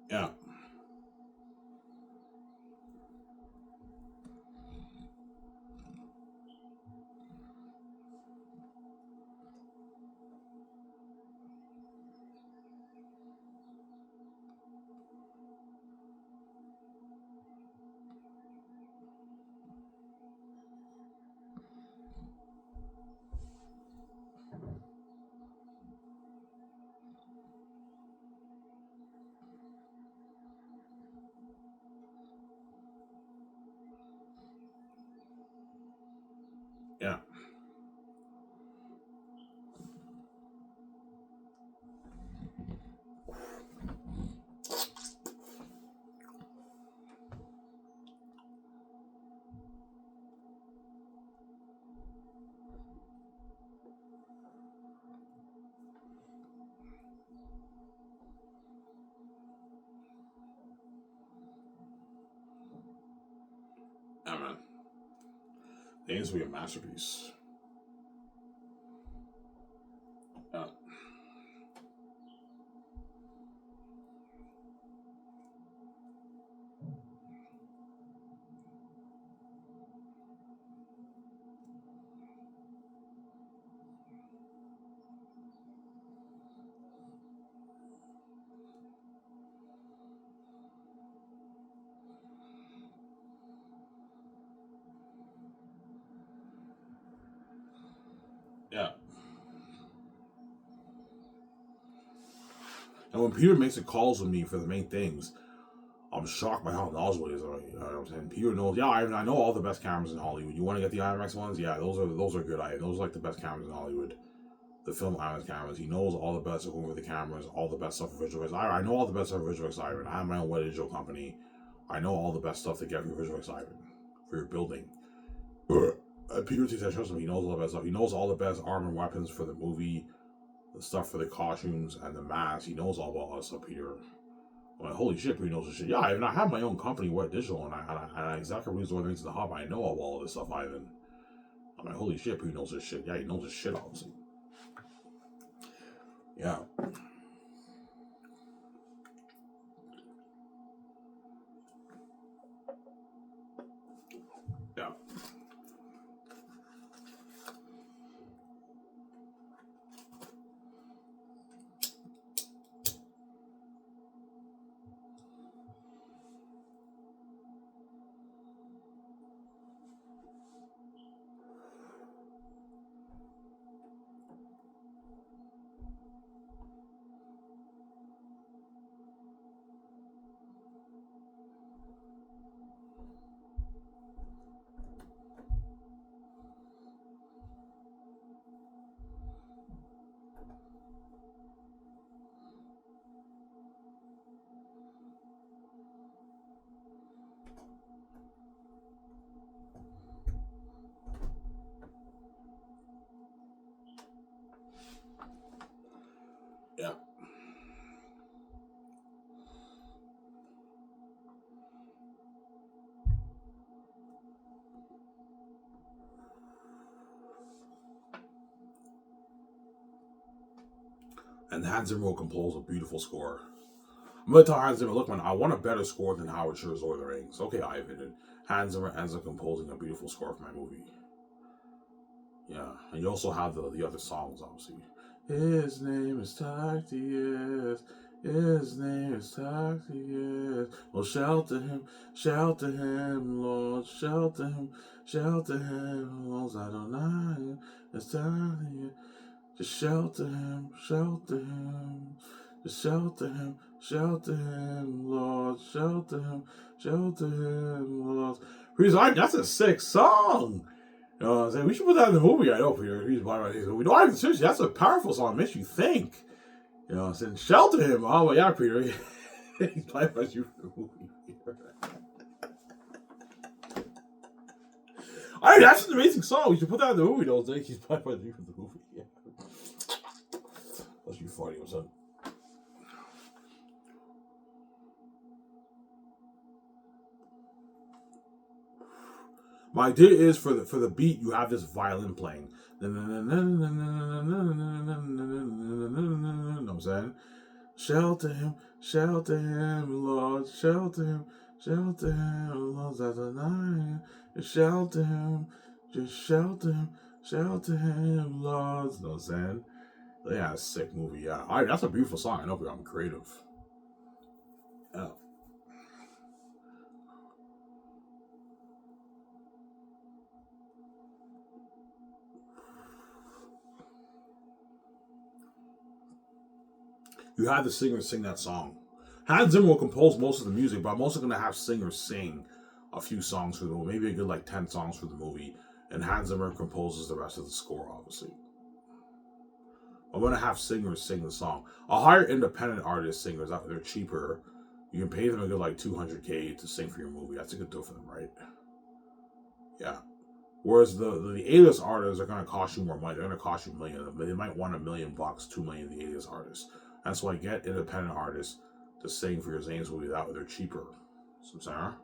Yeah. Yeah. Yeah, man. It needs to be a masterpiece. Yeah. Yeah. And when Peter makes the calls with me for the main things, I'm shocked by how knowledgeable he is. You know what I'm saying? Peter knows. Yeah, I know all the best cameras in Hollywood. You want to get the IMAX ones? Yeah, those are good. Those are like the best cameras in Hollywood. The film IMAX cameras. He knows all the best with the cameras, all the best stuff for visual effects. I know all the best stuff for visual effects. I have my own web digital company. I know all the best stuff to get for visual effects. For your building. Peter takes that trust him. He knows all the best stuff. He knows all the best armor and weapons for the movie, the stuff for the costumes and the masks. He knows all that stuff, Peter. I'm like, holy shit, Peter knows this shit. Yeah, I have my own company, Wet Digital, and I exactly produce the things to the hub. I know all this stuff, Ivan. I'm like, holy shit, Peter knows this shit. Yeah, he knows this shit, obviously. Yeah. Yeah. Yeah. And Hans Zimmer will compose a beautiful score. I'm gonna tell Hans Zimmer, look, man, I want a better score than Howard Schure's Lord of the Rings. Okay, Ivan. And Hans Zimmer ends up composing a beautiful score for my movie. Yeah, and you also have the other songs, obviously. His name is Tactius. His name is Tactius. Oh, shout to him, Lord, shout to him, Lord, Adonai, it's Tactius. Just shout to him, shout to him. Just shout to him, Lord, shout to him, Lord. He's like, that's a sick song. You know what I'm saying? We should put that in the movie. I know, Peter. He's blind. We don't even seriously. That's a powerful song. It makes you think. You know what I'm saying? Shelter him. Oh, well, yeah, Peter. He's blind by you for the movie. I mean, that's an amazing song. We should put that in the movie, though. He's blind by you for the movie. Yeah. That's you funny, or something. My idea is for the beat, you have this violin playing. You know what I'm saying? Shout to him, Lord, shout to him, Lord, that's a nine. Shout to him, just shout to him, Lord. You know what I'm saying? Yeah, a sick movie. Yeah, that's a beautiful song. I know I'm creative. Yeah. You had the singers sing that song. Hans Zimmer will compose most of the music, but I'm also going to have singers sing a few songs for the movie, maybe a good like 10 songs for the movie, and Hans Zimmer composes the rest of the score, obviously. I'm going to have singers sing the song. I'll hire independent artist singers. They're cheaper. You can pay them a good like $200K to sing for your movie. That's a good deal for them, right? Yeah. Whereas the A-list artists are going to cost you more money. They're going to cost you $1 million. But they might want $1 million, $2 million. The A-list artists. That's why I get independent artists to sing for your Xanus movie. That way they're cheaper. So, Sarah?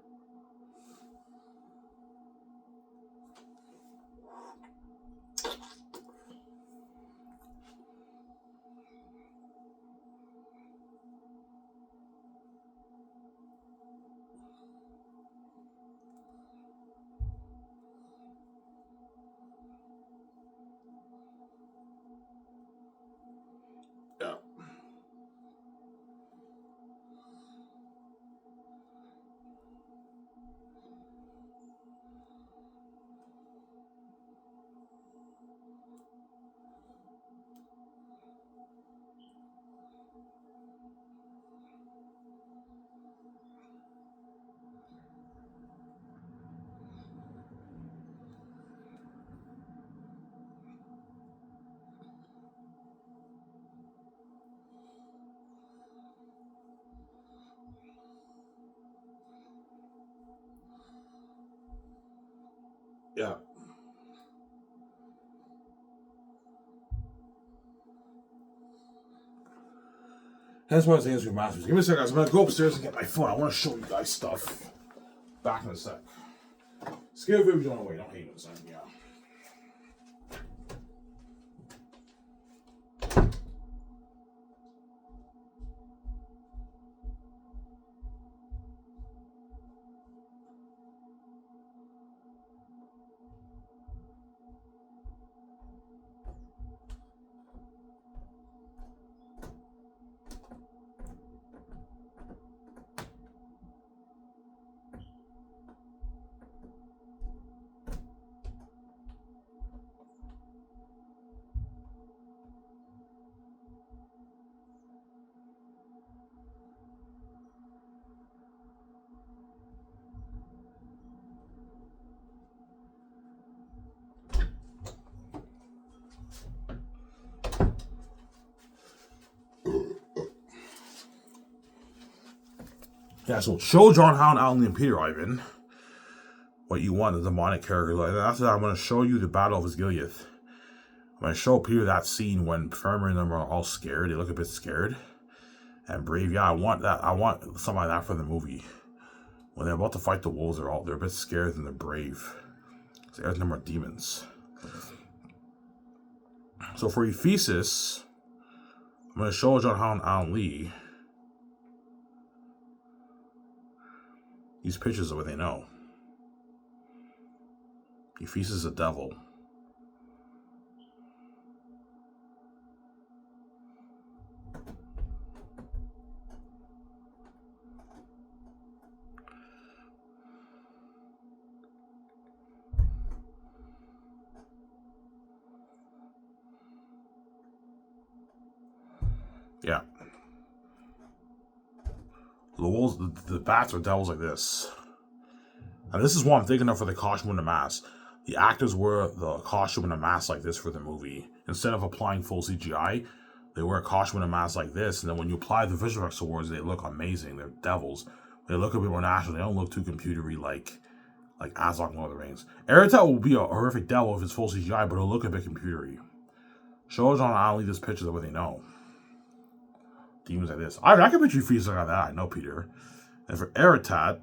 Yeah. Yeah. That's why Xanus remasters. Give me a second, guys. I'm going to go upstairs and get my phone. I want to show you guys stuff. Back in a sec. Scare babies on the way. Don't hate it. Yeah. Yeah, so show John Hound, Alan, and Peter Ivan what you want, the demonic character. Like after that, I'm going to show you the Battle of Gilead. I'm When I show Peter that scene when Farmer and them are all scared, they look a bit scared and brave. Yeah, I want that. I want something like that for the movie. When they're about to fight the wolves, they're a bit scared and they're brave. So there's no more demons. So for Ephesus, I'm going to show John Hao and Alan Lee these pictures of what they know. Ephesus is a devil. Yeah. The wolves, the bats are devils like this. And this is what I'm thinking of for the costume and the mask. The actors wear the costume and a mask like this for the movie. Instead of applying full CGI, they wear a costume and a mask like this. And then when you apply the visual effects awards, they look amazing. They're devils. They look a bit more natural. They don't look too computery like Azog and Lord of the Rings. Eretat will be a horrific devil if it's full CGI, but it'll look a bit computery. Show John and Ali this picture of what they know. Demons like this. I can picture you feeling like that. I know, Peter. And for Eretat,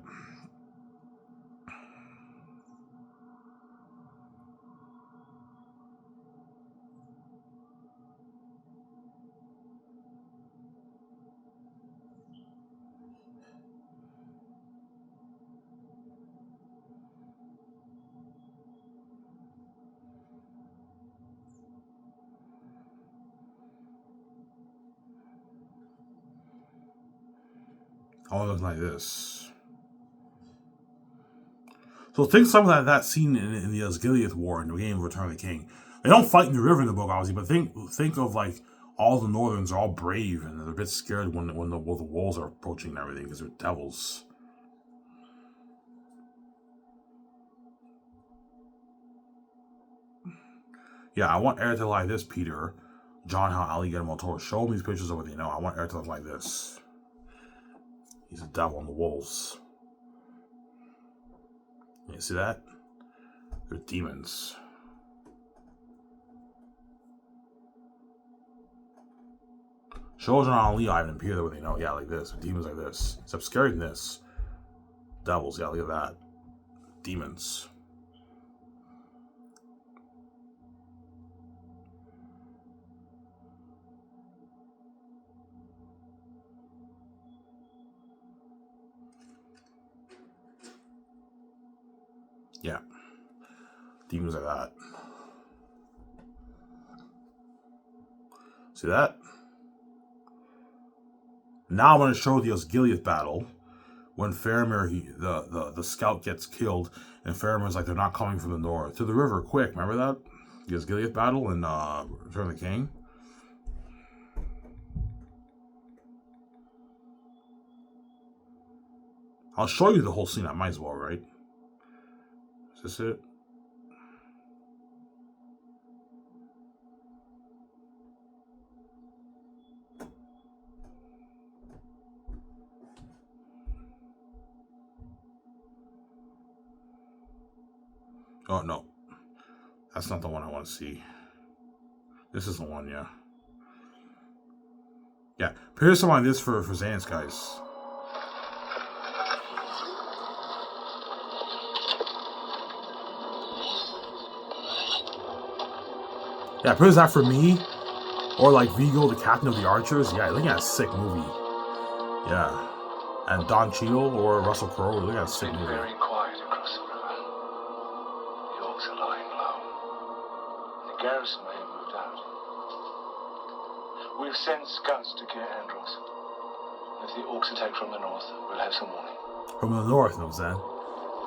all looks like this. So think something like that scene in the Osgiliath War in the game of Return of the King. They don't fight in the river in the book, obviously, but think of like all the Northerns are all brave and they're a bit scared when the wolves are approaching and everything because they're devils. Yeah, I want Eric to look like this, Peter. John, how Ali get him on tour. Show me these pictures of what they know. I want Eric to look like this. He's a devil on the wolves. You see that? They're demons. Show John Ali, Ivan, and Peter what they know. Yeah, like this. Demons like this. Except scarier than this. Devils, yeah, look at that. Demons. Yeah. Demons like that. See that? Now I'm going to show the Osgiliath battle. When Faramir, the scout gets killed, and Faramir's like, they're not coming from the north. To the river, quick. Remember that? The Osgiliath battle in Return of the King? I'll show you the whole scene. I might as well, right? Is this it? Oh, no. That's not the one I want to see. This is the one, yeah. Yeah. Here's something like this for Xanus, guys. Yeah, put that for me. Or like Vigo, the captain of the archers. Yeah, look at that sick movie. Yeah. And Don Cheadle or Russell Crowe. Look at that sick movie. Very quiet across the river. The orcs are lying low. The garrison may have moved out. We've sent scouts to Cair Andros. If the orcs attack from the north, we'll have some warning. From the north, you know what I'm saying?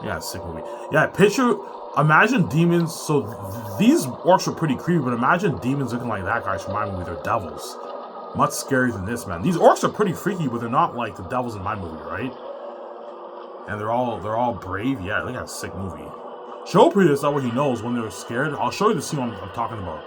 Yeah, sick movie. Yeah, imagine demons. So these orcs are pretty creepy, but imagine demons looking like that, guys, from my movie. They're devils. Much scarier than this, man. These orcs are pretty freaky, but they're not like the devils in my movie, right? And they're all brave. Yeah, look at that sick movie. Show Peter this what he knows when they're scared. I'll show you the scene I'm talking about.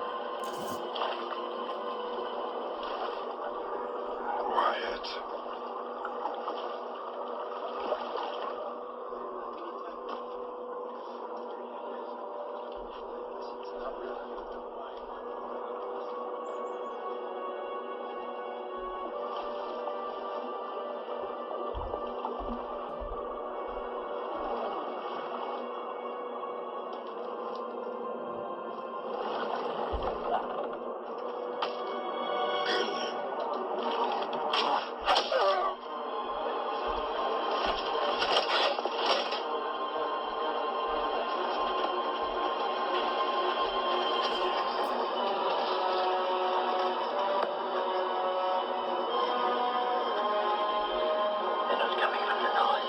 They're not coming from the north.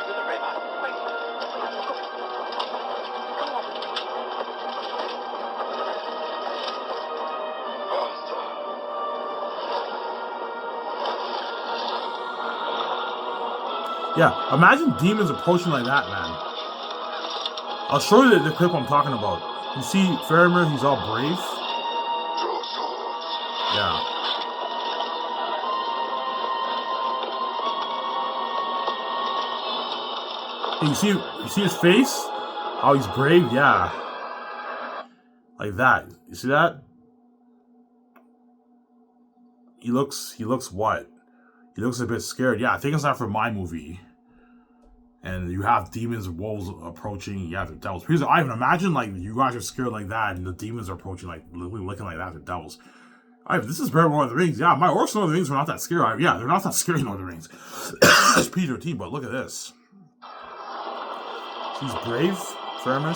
To the river. Wait. Come on. Yeah, imagine demons approaching like that, man. I'll show you the clip I'm talking about. You see Faramir, he's all brave. Draw swords. Yeah. Hey, you see his face? How he's brave? Yeah. Like that. You see that? He looks what? He looks a bit scared. Yeah, I think it's not from my movie. And you have demons and wolves approaching. Yeah, they're devils. Because I even imagine like you guys are scared like that, and the demons are approaching like looking like that. They're devils. This is better than Lord of the Rings. Yeah, my orcs in Lord of the Rings were not that scary. Yeah, they're not that scary in Lord of the Rings. It's PG-13, but look at this. He's brave, Faramir.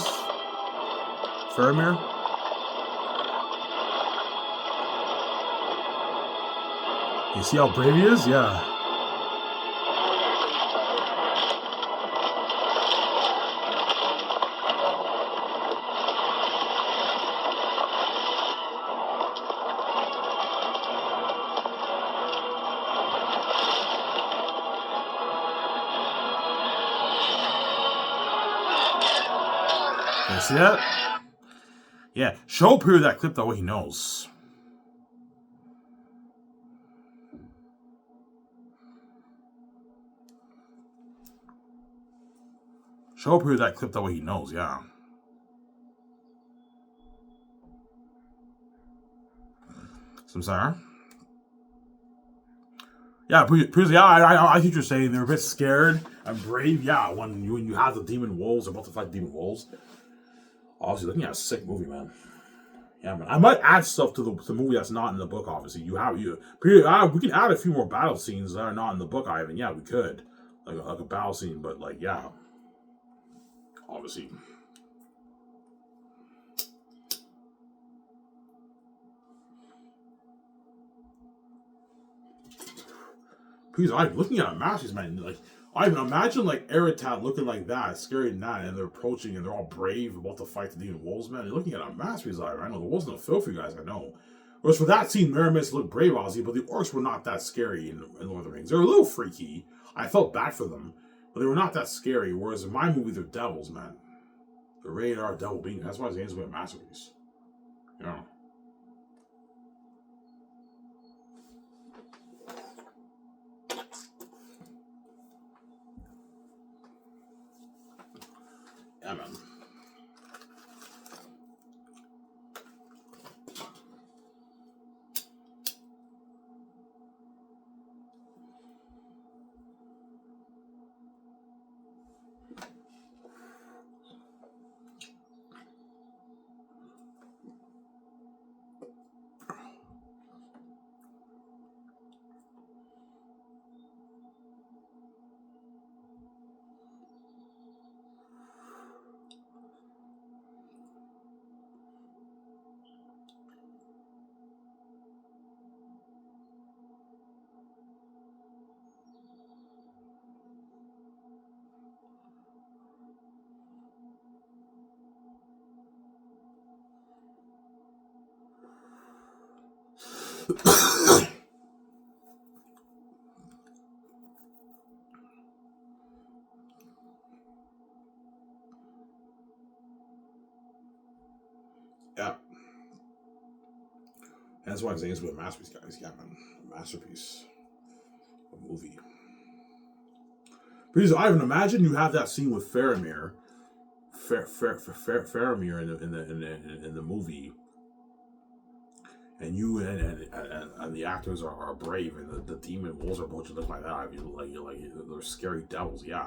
You see how brave he is? Yeah. You see that? Yeah, show Peter that clip that way he knows. Show Peter that clip that way he knows, yeah. So I'm sorry. Yeah, Peter's, yeah, I think you're saying they're a bit scared and brave. Yeah, when you have the demon wolves, about to fight demon wolves. Obviously, looking at a sick movie, man. Yeah, man. I might add stuff to the movie that's not in the book. Obviously, we can add a few more battle scenes that are not in the book, Ivan. Yeah, we could, like a battle scene, but like, yeah, obviously. Because I'm looking at a masterpiece, man. Like, I even imagine like Eretat looking like that, scary than that, and they're approaching and they're all brave about to fight the demon wolves, man. You're looking at a masterpiece, I know there wasn't a film for you guys, I know. Whereas for that scene, Miramis looked brave, obviously, but the orcs were not that scary in Lord of the Rings. They're a little freaky. I felt bad for them, but they were not that scary. Whereas in my movie, they're devils, man. They're rated R devil beings. That's why Xanus was a masterpiece. You know. Yeah, man. Yeah. And that's why Xanus was a masterpiece, guys. Yeah, man. A masterpiece. A movie. Because Ivan, imagine you have that scene with Faramir. Faramir in the movie. And you and the actors are brave, and the demon wolves are about to look like that. I mean, like they're scary devils, yeah.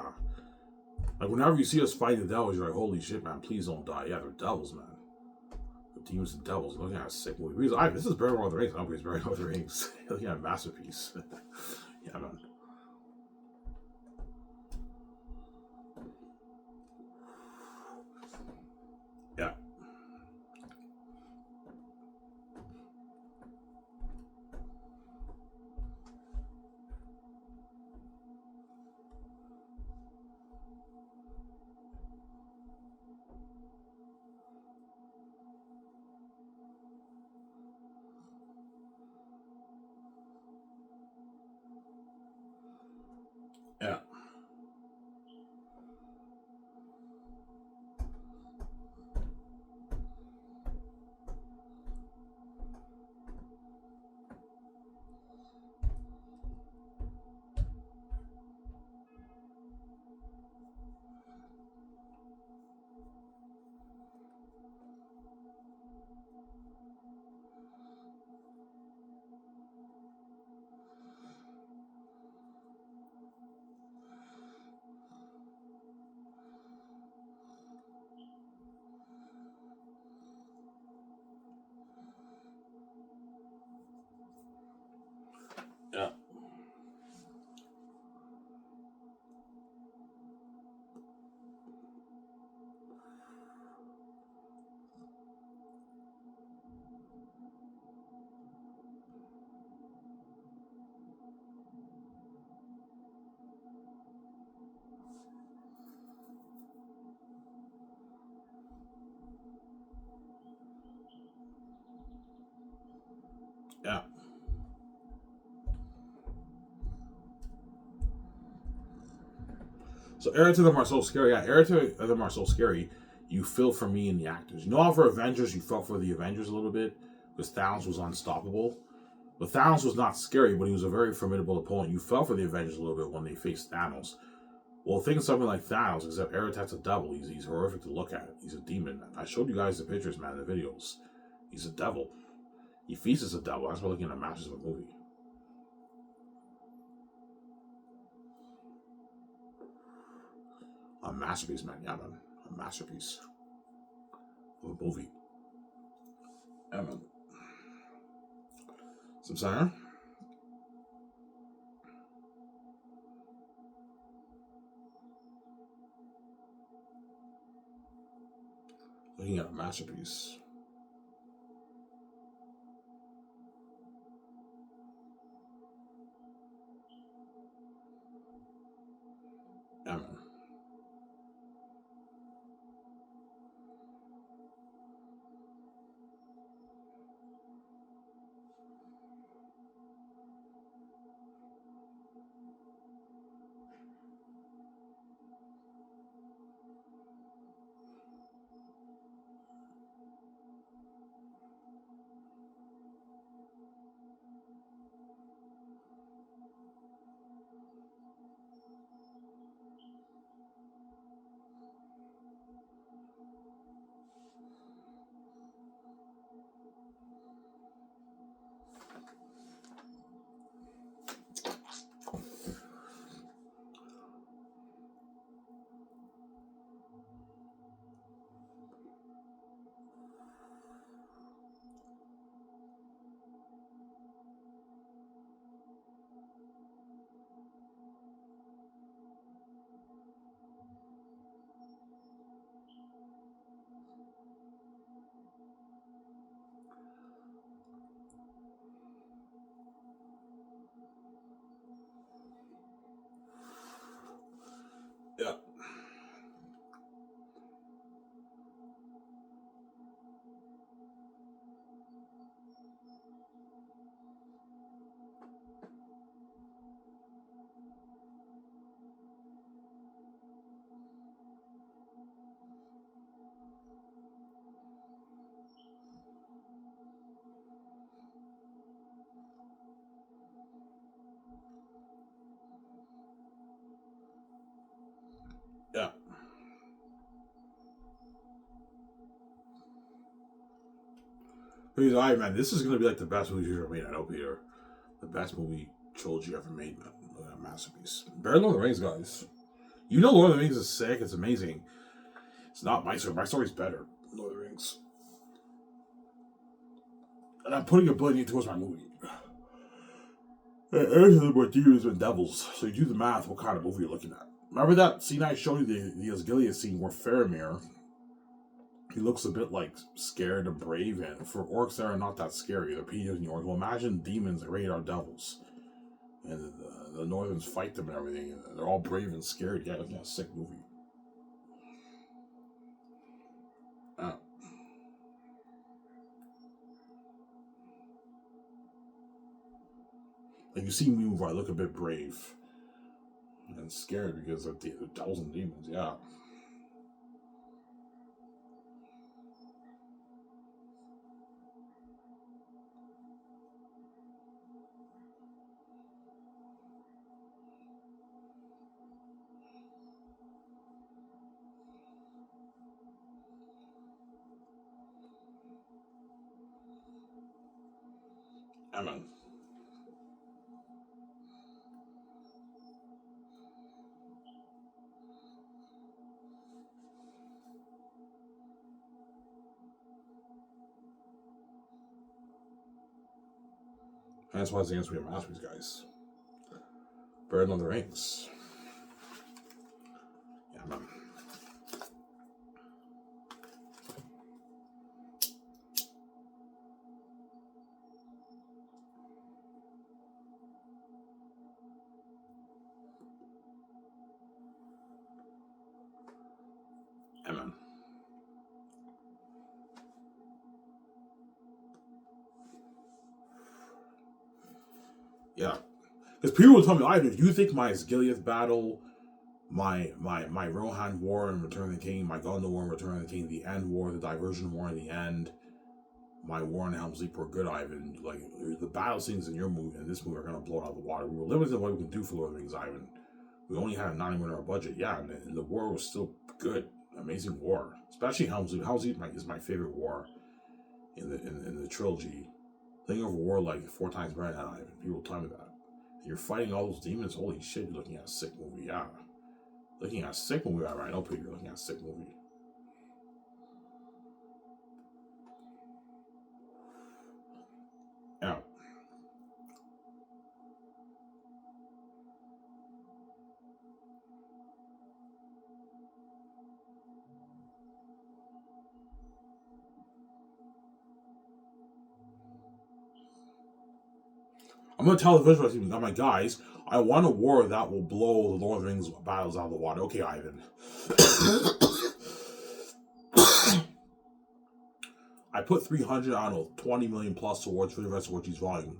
Like whenever you see us fighting the devils, you're like, holy shit, man! Please don't die. Yeah, they're devils, man. Demons and Devils. Looking at a sick movie. Because this is better than Lord of the Rings. I don't think it's better than Lord of the Rings. Looking at a masterpiece. Yeah, man. Yeah. Yeah. Yeah. Yeah. So Heir to them are so scary. Yeah, Heir to them are so scary. You feel for me and the actors. You know how for Avengers you felt for the Avengers a little bit? Because Thanos was unstoppable. But Thanos was not scary, but he was a very formidable opponent. You felt for the Avengers a little bit when they faced Thanos. Well, think of something like Thanos, except Eretat's a devil. He's horrific to look at. He's a demon. I showed you guys the pictures, man, the videos. He's a devil. He feasts a devil. That's why we're looking at matches of a movie. A masterpiece, man. Yeah, man. A masterpiece of a movie. Yeah, man. Some center. Looking at a masterpiece. Yeah, man. Yeah. Yeah. But he's alright, man. This is gonna be like the best movie you ever made. I know, Peter. The best movie trilogy ever made, man. Look at that masterpiece. Better than Lord of the Rings, guys. You know Lord of the Rings is sick. It's amazing. It's not my story. My story's better. Lord of the Rings. And I'm putting $1 billion towards my movie. There's more demons and devils. So you do the math, what kind of movie you're looking at. Remember that scene I showed you, the Asgiliath scene where Faramir, he looks a bit like scared and brave, and for orcs that are not that scary. They're pedos in the orcs. Well, imagine demons that radar devils. And the Northerns fight them and everything. And they're all brave and scared. Yeah, looking at a sick movie. Like you see me where I look a bit brave and scared because of the devils and demons. Yeah. Amen. And that's why it's the answer to be a masterpiece, guys. Better than the Rings. Yeah, man. Amen. Yeah. Because people will tell me, Ivan, do you think my Asgiliath battle, my Rohan War in Return of the King, my Gondor War in Return of the King, the End War, the Diversion War in the end, my War in Helm's Deep were good, Ivan. Like, the battle scenes in your movie and this movie are going to blow it out of the water. We were limited in what we can do for Lord of the Rings, Ivan. We only had a $90 million budget, yeah, and the war was still good. Amazing war. Especially Helm's Deep. Helm's Deep is my favorite war in the trilogy. Think of a war like 4 times better than Ivan. People tell me that. And you're fighting all those demons. Holy shit! You're looking at a sick movie. Yeah, looking at a sick movie. Right, I know, Peter. You're looking at a sick movie. Yeah. I'm gonna tell the visual team, I'm like, guys, I want a war that will blow the Lord of the Rings battles out of the water. Okay, Ivan. I put 300, I don't know, 20 million plus towards for the rest of Ortiz volume.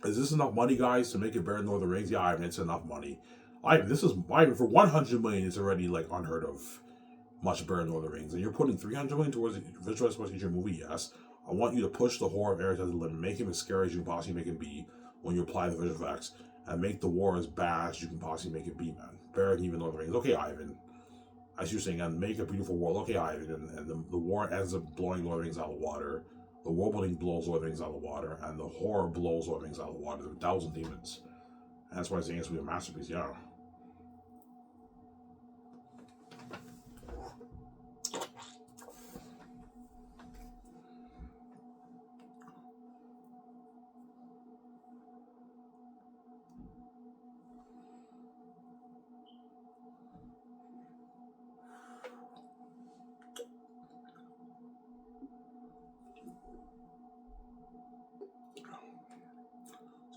Is this enough money, guys, to make it better than Lord of the Rings? Yeah, Ivan, it's enough money. Ivan, this is Ivan for 100 million. It's already like unheard of. Much better than Lord of the Rings. And you're putting 300 million towards a visual exploitation movie. Yes, I want you to push the horror of Eris to the limit, make him as scary as you can possibly make him be when you apply the visual effects, and make the war as bad as you can possibly make it be, man. Better than even Lord of the Rings. Okay, Ivan. As you're saying, and make a beautiful world. Okay, Ivan. And the war ends up blowing Lord of the Rings out of the water. The world building blows Lord of the Rings out of the water, and the horror blows Lord of the Rings out of the water. There are 1,000 demons. And that's why I'm saying it's going to be a masterpiece, yeah.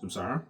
Samsara?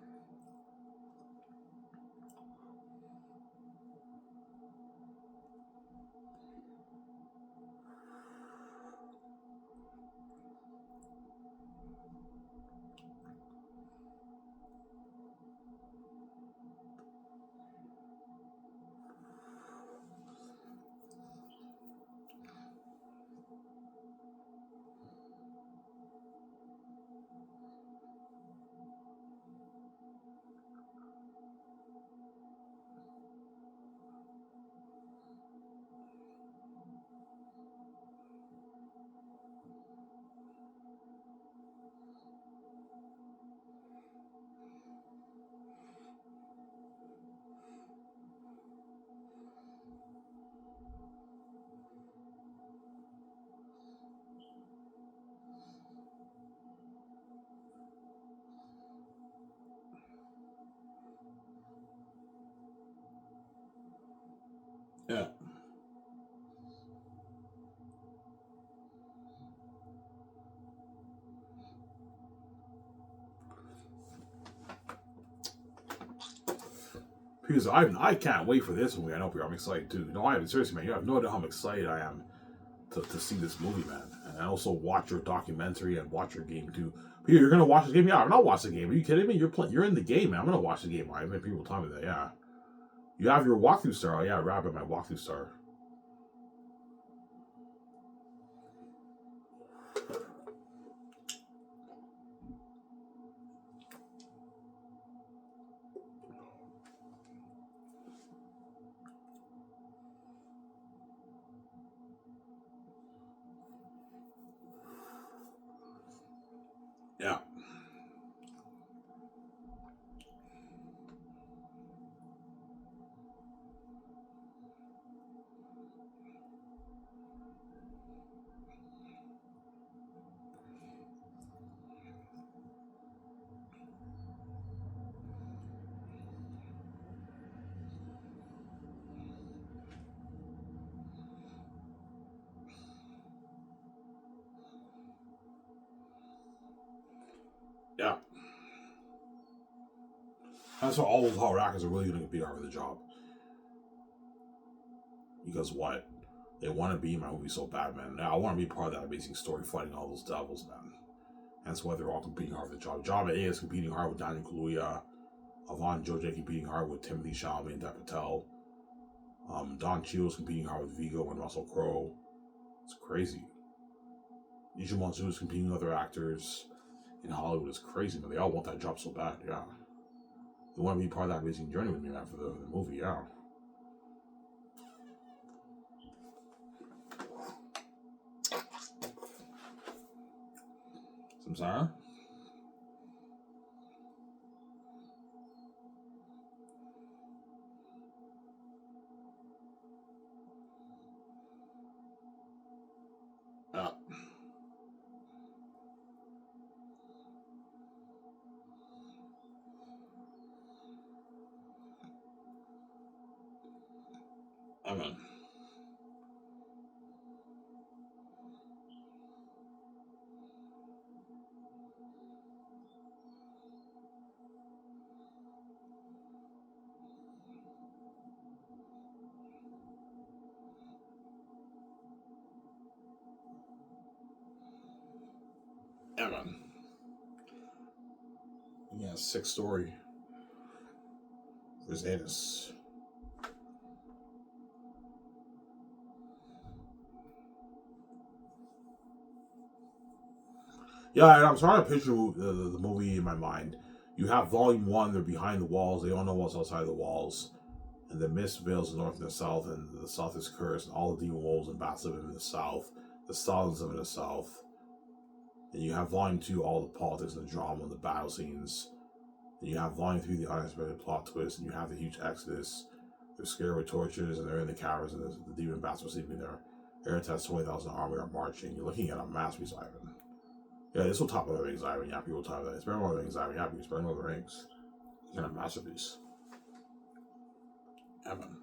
Yeah. Because I can't wait for this movie. I know I'm excited too. No, I'm seriously, man. You have no idea how excited I am to see this movie, man. And I also watch your documentary and watch your game too. Peter, you're gonna watch the game? Yeah, I'm not watching the game. Are you kidding me? You're in the game, man. I'm gonna watch the game. I've been people tell me that. Yeah, you have your walkthrough star. Oh, yeah, Rabbit, my walkthrough star. Yeah, yeah. That's why all those hot rackers are really gonna be out of the job. Because what? They want to be in my movie so bad, man. Now I want to be part of that amazing story, fighting all those devils, man. That's why they're all competing hard for the job. Job A is competing hard with Daniel Kaluuya. Avon Joje competing hard with Timothy Chalamet and Dev Patel. Don Cheadle's competing hard with Vigo and Russell Crowe. It's crazy. Nisha Monsoon is competing with other actors in Hollywood. It's crazy, but they all want that job so bad. Yeah, they want to be part of that amazing journey with me, man, for the movie. Yeah. Samsara? Yeah. Amen. Amen. Yeah, sick story. For Xanus. Yeah, and I'm trying to picture the movie in my mind. You have Volume 1, they're behind the walls, they don't know what's outside the walls. And the mist veils the north and the south, and the south is cursed, and all the demon wolves and bats live in the south. The Stalins live in the south. And you have Volume 2, all the politics and the drama and the battle scenes. And you have Volume 3, the unexpected plot twist, and you have the huge exodus. They're scared with torches, and they're in the caverns, and the demon bats are sleeping there. Airtest 20,000 army are marching. You're looking at a masterpiece, Ivan. Yeah, this will top other rings, Ivan. Yeah, people top that. It's better than other rings, Ivan. Yeah, it's better than other rings. It's a masterpiece. Yeah, man.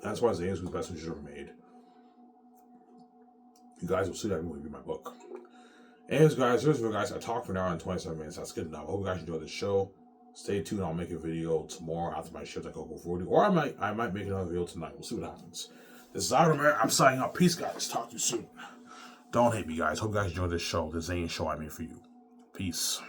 That's why Xanus was the best movie ever made. You guys will see that movie in my book. Anyways, guys, here's what guys. I talked for an hour and 27 minutes. That's good enough. I hope you guys enjoyed the show. Stay tuned. I'll make a video tomorrow after my shift at Coco 40. Or I might make another video tonight. We'll see what happens. This is Iron Man. I'm signing up. Peace, guys. Talk to you soon. Don't hate me, guys. Hope you guys enjoyed this show. This Zane show I made for you. Peace.